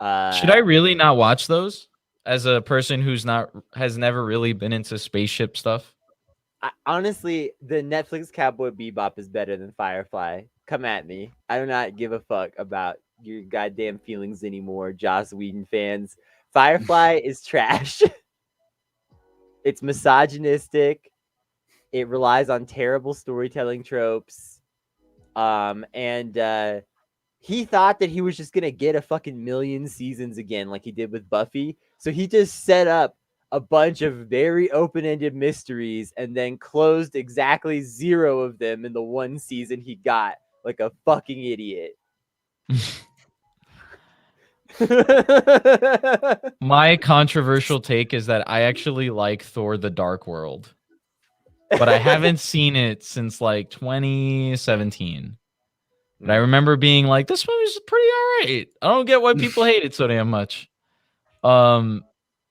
Should I really not watch those? As a person who's has never really been into spaceship stuff. Honestly, the Netflix Cowboy Bebop is better than Firefly. Come at me. I do not give a fuck about your goddamn feelings anymore, Joss Whedon fans. Firefly is trash. It's misogynistic. It relies on terrible storytelling tropes. And he thought that he was just gonna get a fucking million seasons again, like he did with Buffy. So he just set up a bunch of very open-ended mysteries and then closed exactly 0 of them in the one season he got, like a fucking idiot. My controversial take is that I actually like Thor: The Dark World, but I haven't seen it since like 2017. And I remember being like, this movie's pretty all right. I don't get why people hate it so damn much.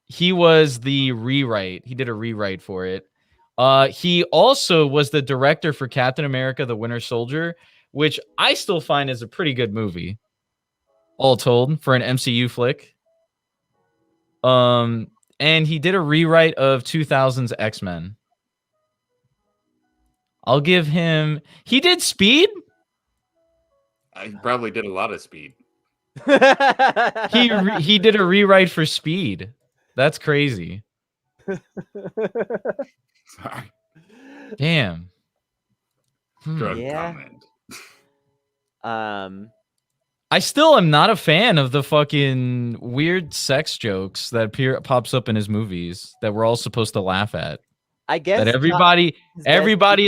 He was the rewrite. He did a rewrite for it. He also was the director for Captain America: The Winter Soldier, which I still find is a pretty good movie, all told, for an MCU flick. And he did a rewrite of 2000's X-Men. I'll give him. He did Speed. I probably did a lot of Speed. He did a rewrite for Speed. That's crazy. Sorry. Damn. Drug Yeah. comment. I still am not a fan of the fucking weird sex jokes that pops up in his movies that we're all supposed to laugh at. I guess That everybody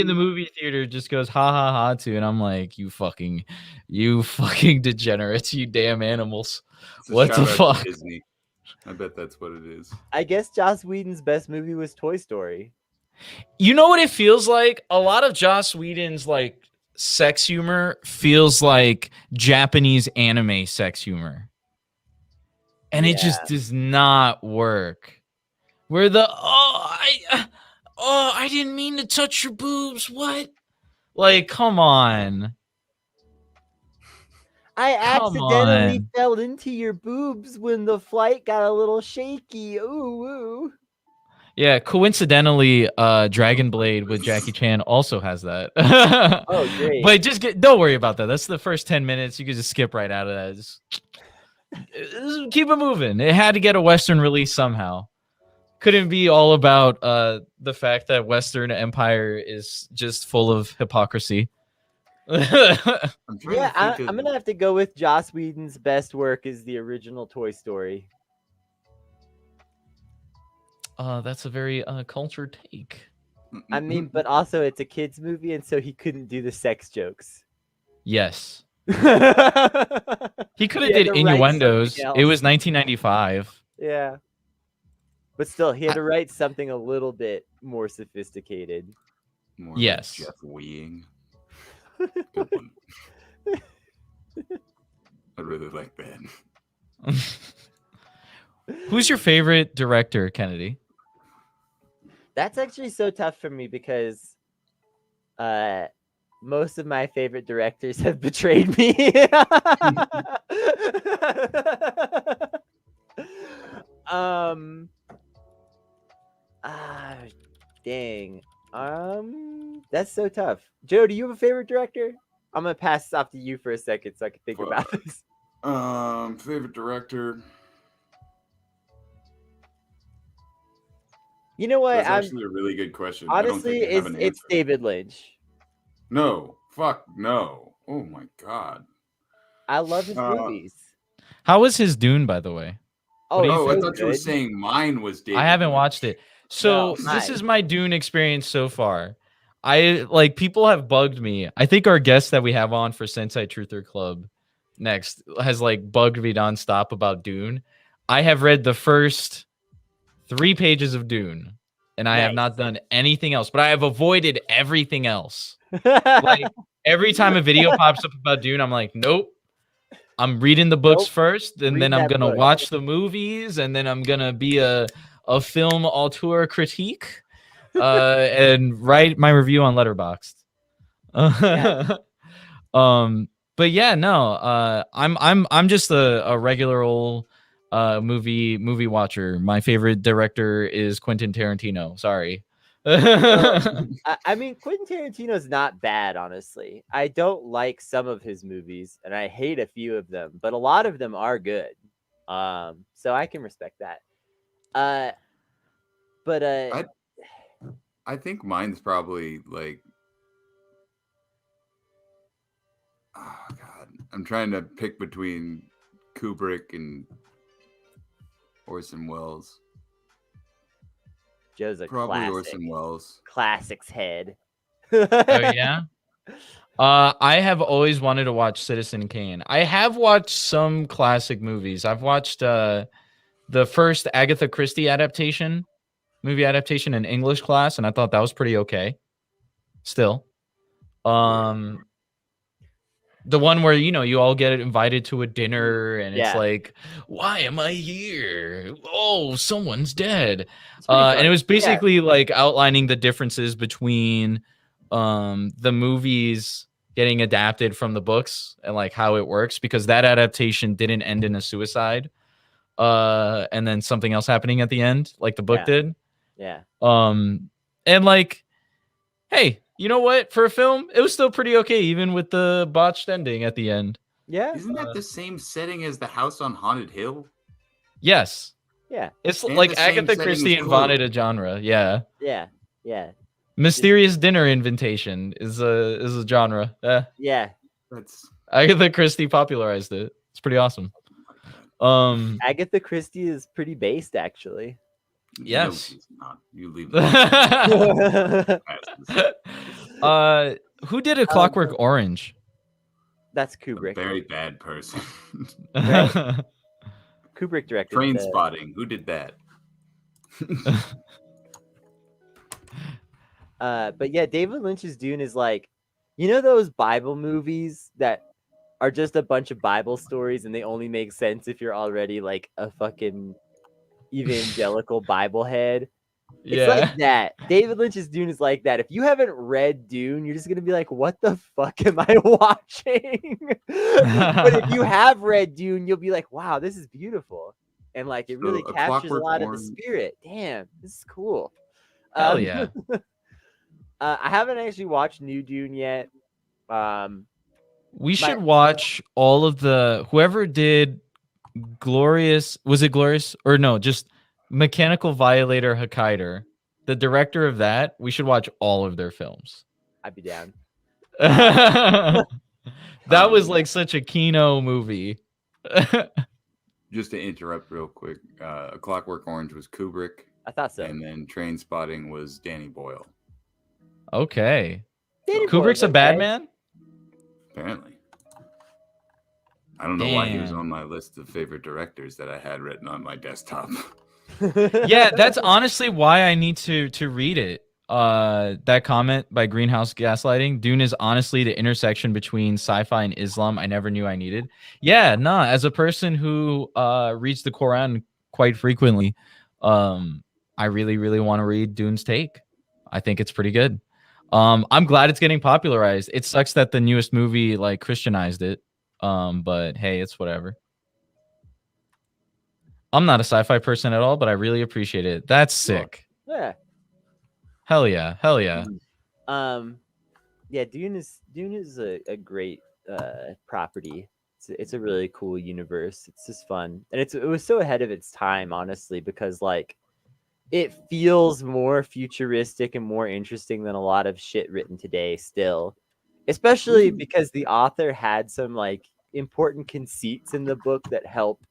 in the movie theater just goes ha ha ha to, and I'm like, you fucking degenerates, you damn animals. It's a What the shout out to fuck? Disney. I bet that's what it is. I guess Joss Whedon's best movie was Toy Story. You know what it feels like? A lot of Joss Whedon's like sex humor feels like Japanese anime sex humor. And it just does not work. Where I didn't mean to touch your boobs. What? Like, come on. I Come accidentally on. fell into your boobs when the flight got a little shaky. Ooh, ooh. Yeah, coincidentally, Dragon Blade with Jackie Chan also has that. Oh, great. But don't worry about that. That's the first 10 minutes. You can just skip right out of that. Just keep it moving. It had to get a Western release somehow. Couldn't be all about the fact that Western Empire is just full of hypocrisy. I'm gonna have to go with Joss Whedon's best work is the original Toy Story. That's a very cultured take. I mean, but also it's a kids movie, and so he couldn't do the sex jokes. Yes. He He could have had did to write innuendos. something else. It was 1995. Yeah. But still, he had to write something a little bit more sophisticated. More like Yes. Jeff Weeing. Good one. I really like that. Who's your favorite director, Kennedy? That's actually so tough for me because most of my favorite directors have betrayed me. Dang. That's so tough. Joe, do you have a favorite director? I'm gonna pass this off to you for a second so I can think about this. Favorite director. You know what? That's actually a really good question. I don't Honestly, think I have an it's answer. David Lynch. No, fuck no. Oh my god. I love his movies. How was his Dune, by the way? Oh, do you it's Oh, I so thought you were good. saying mine was David I haven't Lynch. watched it. So No, this mine. is my Dune experience so far. I like people have bugged me. I think our guest that we have on for Sensei Truther Club next has like bugged me nonstop about Dune. I have read the first 3 pages of Dune, and I have Nice. not done anything else, but I have avoided everything else. Like every time a video pops up about Dune, I'm like, nope. I'm reading the books Nope. first, and Read then I'm that gonna book. watch the movies, and then I'm gonna be a film auteur critique, and write my review on Letterboxd. But yeah, no, I'm just a regular old movie watcher. My favorite director is Quentin Tarantino. Sorry. I mean, Quentin Tarantino's not bad, honestly. I don't like some of his movies, and I hate a few of them, but a lot of them are good. So I can respect that. But I think mine's probably like, oh god, I'm trying to pick between Kubrick and Orson Welles. Joe's a Probably classic. Orson Welles. Classics head. Oh yeah. I have always wanted to watch Citizen Kane. I have watched some classic movies. I've watched the first Agatha Christie movie adaptation in English class, and I thought that was pretty okay. Still. The one where you all get invited to a dinner and it's Yeah. like, why am I here? Oh, someone's dead. It's pretty And fun. it was Yeah. basically like outlining the differences between the movies getting adapted from the books and like how it works, because that adaptation didn't end in a suicide and then something else happening at the end like the book did. Yeah. And like, hey, you know what? For a film, it was still pretty okay, even with the botched ending at the end. Yeah. Isn't that the same setting as the House on Haunted Hill? Yes. Yeah. It's And like the same Agatha setting Christie as invented Clue. a genre. Yeah. Yeah. Yeah. Mysterious dinner invitation is a genre. Yeah. That's Agatha Christie popularized it. It's pretty awesome. Agatha Christie is pretty based, actually. Yes. No, it's not. You leave. Who did A Clockwork Orange? That's A Kubrick. very bad person. Kubrick directed Train Spotting. Who did that? But yeah, David Lynch's Dune is like, those Bible movies that are just a bunch of Bible stories and they only make sense if you're already like a fucking evangelical Bible head. It's like that. David Lynch's Dune is like that. If you haven't read Dune, you're just gonna be like, what the fuck am I watching? But if you have read Dune, you'll be like, wow, this is beautiful. And like it really captures a lot of the spirit. Damn, this is cool. Hell yeah. I haven't actually watched New Dune yet. We should watch all of whoever did Glorious. Was it Glorious? Or no, just Mechanical Violator Hokkaido. The director of that, we should watch all of their films. I'd be down. That was like such a Kino movie. Just to interrupt real quick, A Clockwork Orange was Kubrick. I thought so. And then Train Spotting was Danny Boyle. Okay. Kubrick's a bad man? Apparently. I don't know why he was on my list of favorite directors that I had written on my desktop. Yeah, that's honestly why I need to read it. That comment by Greenhouse Gaslighting. Dune is honestly the intersection between sci-fi and Islam I never knew I needed. Yeah, nah, as a person who reads the Quran quite frequently, I really, really want to read Dune's take. I think it's pretty good. I'm glad it's getting popularized. It sucks that the newest movie like Christianized it. But hey, it's whatever. I'm not a sci-fi person at all, but I really appreciate it. That's sick. Yeah. Hell yeah. Hell yeah. Yeah, Dune is a great property. It's a really cool universe. It's just fun. And it was so ahead of its time, honestly, because like it feels more futuristic and more interesting than a lot of shit written today still. especially because the author had some like important conceits in the book that help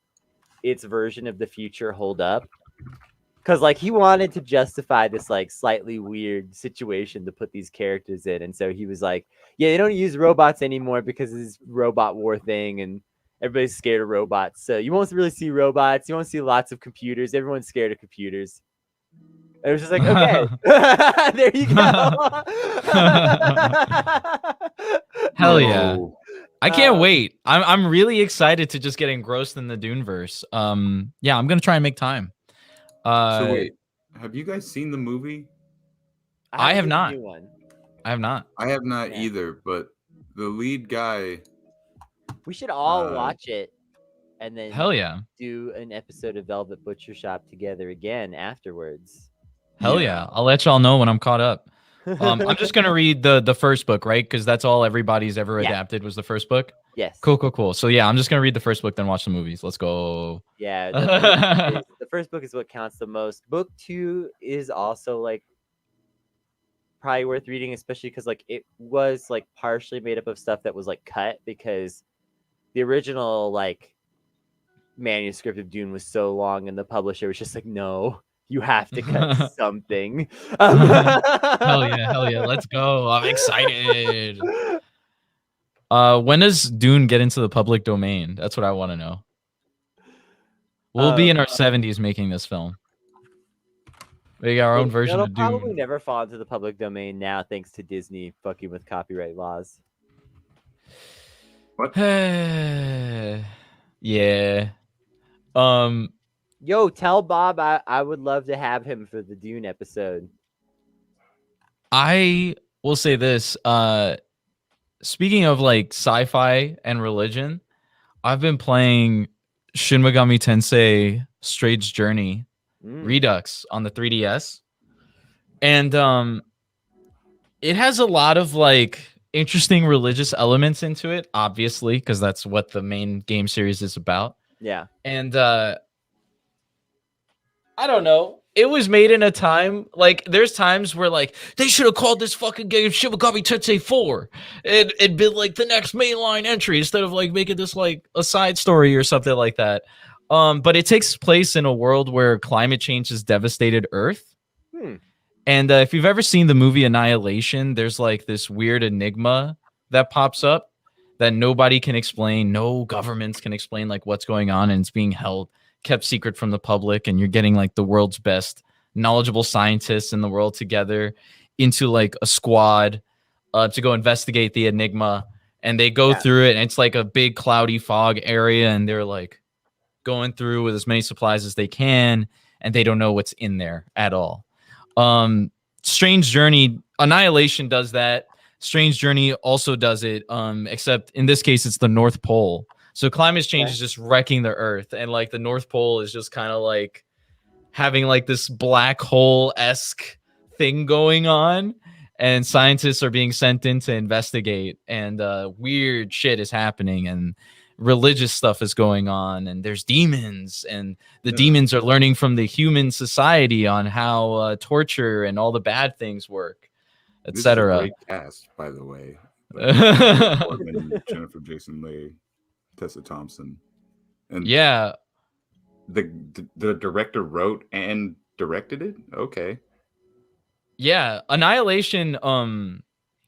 its version of the future hold up. Because like he wanted to justify this like slightly weird situation to put these characters in, and so he was like, "Yeah, they don't use robots anymore because of this robot war thing, and everybody's scared of robots. So you won't really see robots. You won't see lots of computers. Everyone's scared of computers." It was just like, okay, there you go. Hell yeah. No. I can't wait. I'm really excited to just get engrossed in the Duneverse. Yeah, I'm gonna try and make time. So wait, have you guys seen the movie? I have seen the not. new one. I have not. I have not Yeah. either, but the lead guy. We should all watch it and then Hell yeah. do an episode of Velvet Butcher Shop together again afterwards. Hell yeah. I'll let y'all know when I'm caught up. I'm just gonna read the first book, right? Because that's all everybody's ever adapted was the first book. Yes. Cool. So yeah, I'm just gonna read the first book, then watch the movies. Let's go. Yeah, the first book is what counts the most. Book 2 is also like probably worth reading, especially because like it was like partially made up of stuff that was like cut because the original like manuscript of Dune was so long, and the publisher was just like, no, you have to cut something. Hell yeah, let's go. I'm excited. When does Dune get into the public domain? That's what I want to know. We'll be in our 70s making this film. We got our own version of Dune. It'll probably never fall into the public domain now, thanks to Disney fucking with copyright laws. What? Yeah. Yo, tell Bob I would love to have him for the Dune episode. I will say this. Speaking of like sci-fi and religion, I've been playing Shin Megami Tensei Strange Journey Redux on the 3DS. And it has a lot of like interesting religious elements into it, obviously, because that's what the main game series is about. Yeah. And I don't know. It was made in a time like there's times where like they should have called this fucking game Shin Megami Tensei 4. It'd been like the next mainline entry instead of like making this like a side story or something like that. But it takes place in a world where climate change has devastated Earth. And if you've ever seen the movie Annihilation, there's like this weird enigma that pops up that nobody can explain. No governments can explain like what's going on, and it's being kept secret from the public, and you're getting like the world's best knowledgeable scientists in the world together into like a squad to go investigate the enigma, and they go through it, and it's like a big cloudy fog area, and they're like going through with as many supplies as they can, and they don't know what's in there at all. Strange Journey, Annihilation does that. Strange Journey also does it, except in this case it's the North Pole. So climate change is just wrecking the Earth, and like the North Pole is just kind of like having like this black hole-esque thing going on, and scientists are being sent in to investigate, and weird shit is happening, and religious stuff is going on, and there's demons, and the demons are learning from the human society on how torture and all the bad things work, etc. Great cast, by the way. Portman, Jennifer Jason Leigh, Tessa Thompson, and yeah, the director wrote and directed it. Okay, yeah, Annihilation.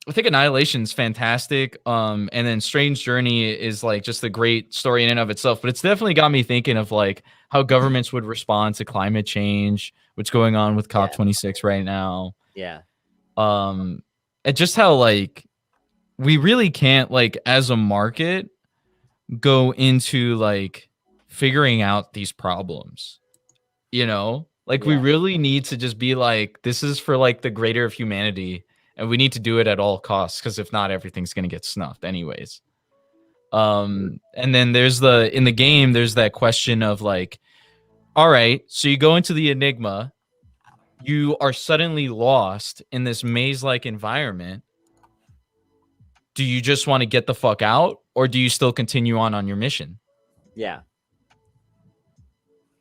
I think Annihilation's fantastic. And then Strange Journey is like just a great story in and of itself. But it's definitely got me thinking of like how governments would respond to climate change, what's going on with COP26 right now. Yeah. And just how like we really can't like as a market go into like figuring out these problems. You know? Like we really need to just be like, this is for like the greater of humanity. And we need to do it at all costs, because if not, everything's going to get snuffed anyways. And then there's in the game, there's that question of like, all right, so you go into the enigma, you are suddenly lost in this maze-like environment. Do you just want to get the fuck out, or do you still continue on your mission? Yeah.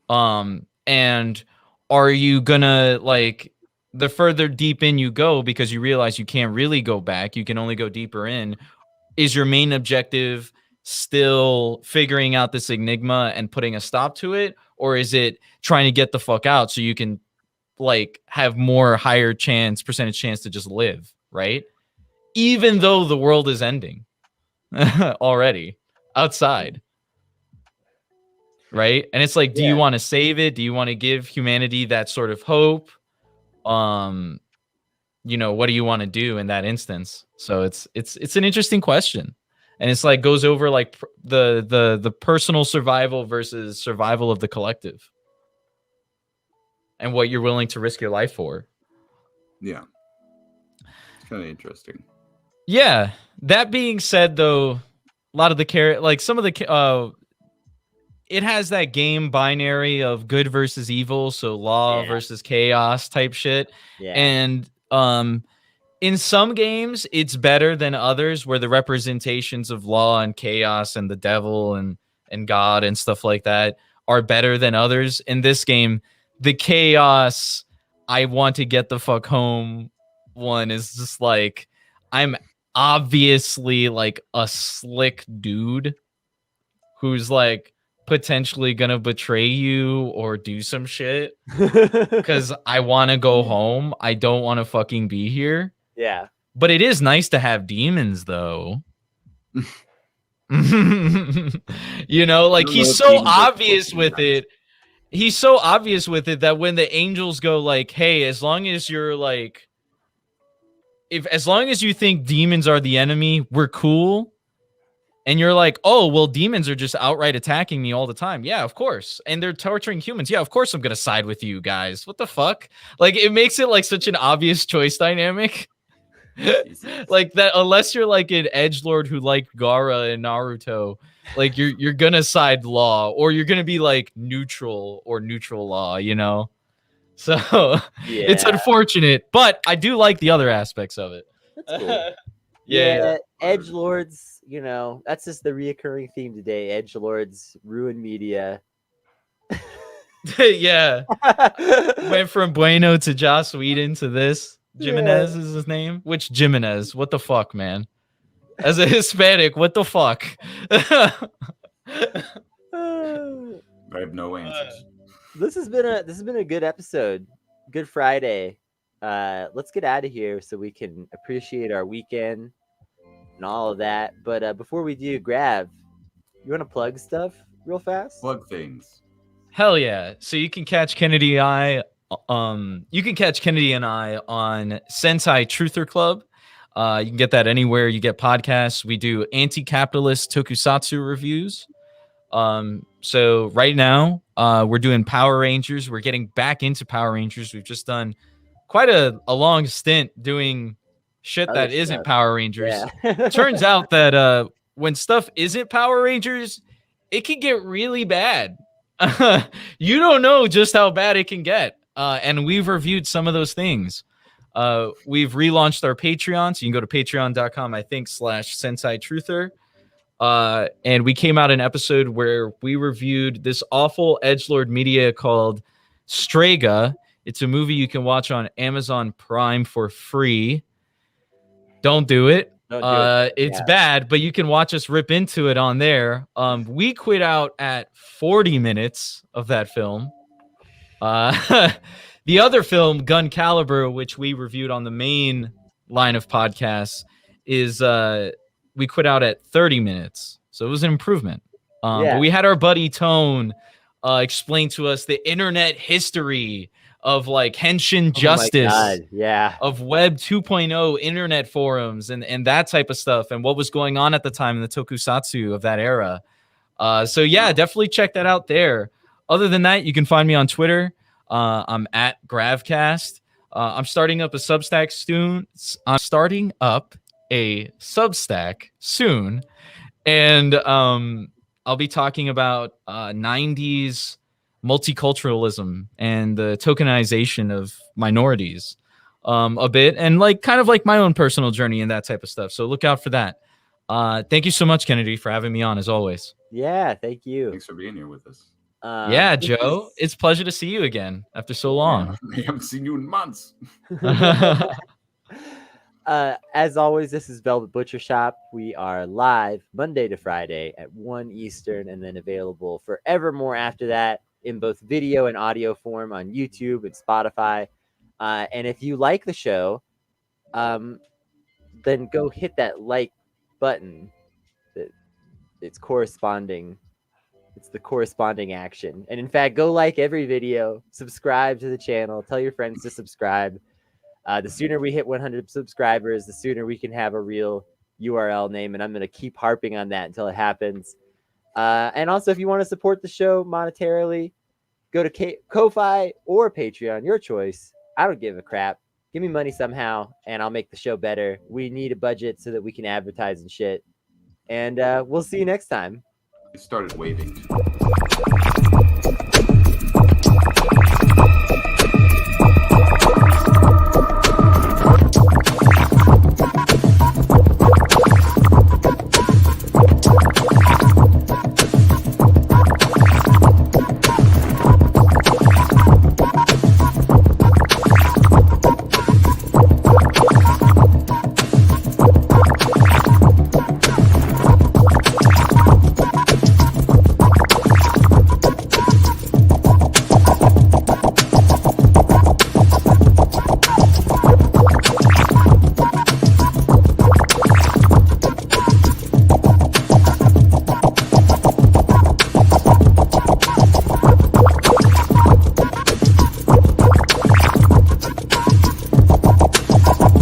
And are you gonna like the further deep in you go, because you realize you can't really go back, you can only go deeper in. Is your main objective still figuring out this enigma and putting a stop to it, or is it trying to get the fuck out so you can like have more higher percentage chance to just live, right? Even though the world is ending already outside, right? And it's like, do you want to save it? Do you want to give humanity that sort of hope? You know, what do you want to do in that instance? So it's an interesting question, and it's like goes over like the personal survival versus survival of the collective, and what you're willing to risk your life for. Yeah, it's kind of interesting. Yeah. That being said, though, a lot of the like some of the it has that game binary of good versus evil, so law versus chaos type shit. Yeah. And in some games it's better than others, where the representations of law and chaos and the devil and God and stuff like that are better than others. In this game, the chaos, I want to get the fuck home one is just like, I'm obviously like a slick dude who's like potentially gonna betray you or do some shit because I want to go home. I don't want to fucking be here. Yeah. But it is nice to have demons, though. You know, like he's so obvious with it. He's so obvious with it that when the angels go like, hey, as long as you're like, as long as you think demons are the enemy, we're cool. And you're like, oh, well, demons are just outright attacking me all the time. Yeah, of course. And they're torturing humans. Yeah, of course I'm going to side with you guys. What the fuck? Like, it makes it like such an obvious choice dynamic. Like that, unless you're like an edgelord who liked Gaara and Naruto, like you're going to side law, or you're going to be like neutral or neutral law, you know? So it's unfortunate, but I do like the other aspects of it. That's cool. Yeah, edgelords, you know, that's just the reoccurring theme today. Edgelords ruin media. Yeah. Went from Bueno to Joss Whedon to this. Jimenez is his name. Which Jimenez? What the fuck, man? As a Hispanic, what the fuck? I have no answers. This has been a good episode. Good Friday. Let's get out of here so we can appreciate our weekend and all of that. But before we do, Grav, you want to plug stuff real fast? Plug things. Hell yeah! So you can catch Kennedy and I on Sentai Truther Club. You can get that anywhere you get podcasts. We do anti-capitalist tokusatsu reviews. So right now, we're doing Power Rangers. We're getting back into Power Rangers. We've just done quite a long stint doing shit that isn't Power Rangers. Yeah. Turns out that when stuff isn't Power Rangers, it can get really bad. You don't know just how bad it can get. And we've reviewed some of those things. We've relaunched our Patreon, so you can go to patreon.com, I think, /Sentai Truther. And we came out an episode where we reviewed this awful edgelord media called Strega. It's a movie you can watch on Amazon Prime for free. Don't do it. It's bad, but you can watch us rip into it on there. We quit out at 40 minutes of that film. The other film, Gun Caliber, which we reviewed on the main line of podcasts, is we quit out at 30 minutes. So it was an improvement. But we had our buddy Tone explain to us the internet history of like Henshin Justice, of Web 2.0 internet forums and that type of stuff, and what was going on at the time in the tokusatsu of that era. So yeah, definitely check that out there. Other than that, you can find me on Twitter. I'm at Gravcast. I'm starting up a Substack soon. And I'll be talking about 90s multiculturalism and the tokenization of minorities a bit, and like kind of like my own personal journey and that type of stuff. So look out for that. Thank you so much, Kennedy, for having me on as always. Yeah, thank you. Thanks for being here with us. Yeah, this Joe, is- it's a pleasure to see you again after so long. I haven't seen you in months. As always, this is Velvet Butcher Shop. We are live Monday to Friday at 1 Eastern, and then available forevermore after that in both video and audio form on YouTube and Spotify. And if you like the show, then go hit that like button. It's corresponding. It's the corresponding action. And in fact, go like every video, subscribe to the channel, tell your friends to subscribe. The sooner we hit 100 subscribers, the sooner we can have a real URL name. And I'm going to keep harping on that until it happens. And also, if you want to support the show monetarily, go to Ko-Fi or Patreon, your choice. I don't give a crap. Give me money somehow, and I'll make the show better. We need a budget so that we can advertise and shit. And we'll see you next time. It started waving.